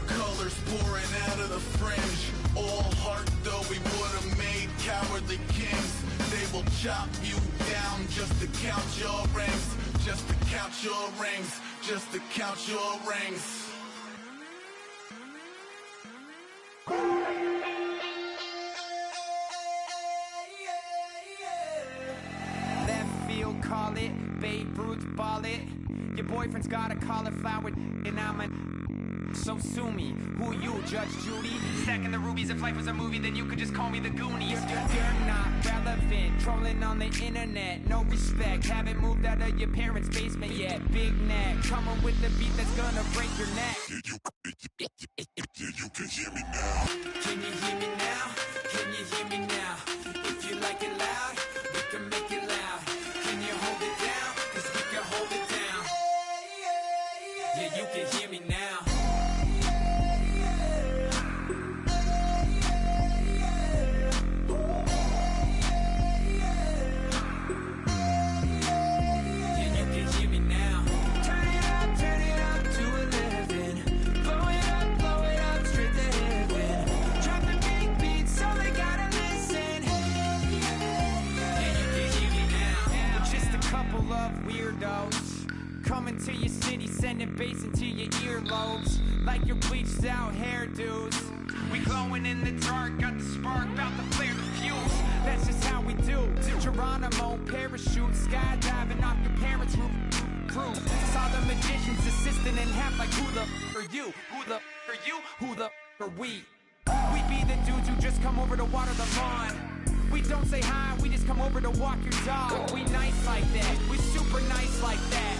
colors pouring out of the fringe. All heart though we would've made cowardly kings. They will chop you down just to count your rings, just to count your rings, just to count your rings. Left field, call it. Babe Ruth, ball it. Your boyfriend's got a cauliflower, and I'm a. So sue me. Who you, Judge Judy? Stacking the rubies. If life was a movie, then you could just call me the Goonies. You're not relevant. Trolling on the internet. No respect. Haven't moved out of your parents' basement yet. Big neck. Coming with the beat that's gonna break your neck. You can hear me now. Can you hear me now? Can you hear me now? If you like it loud, we can make it loud. Can you hold it down? 'Cause we can hold it down. Yeah, you can hear me now. Yeah, you can hear me now. Turn it up to 11. Blow it up straight to heaven. Drop the big beats so they gotta listen. Yeah, you can hear me now. We're just a couple of weirdos coming to your city, sending bass into your earlobes like your bleached out hairdos. We glowing in the dark, got the spark, about to flare the fuse. That's just how we do. To Geronimo, parachute, skydiving off your parents' roof. Saw the magician's assistant in half like who the are you? Who the are you? Who the are we? We be the dudes who just come over to water the lawn. We don't say hi, we just come over to walk your dog. We nice like that, we super nice like that.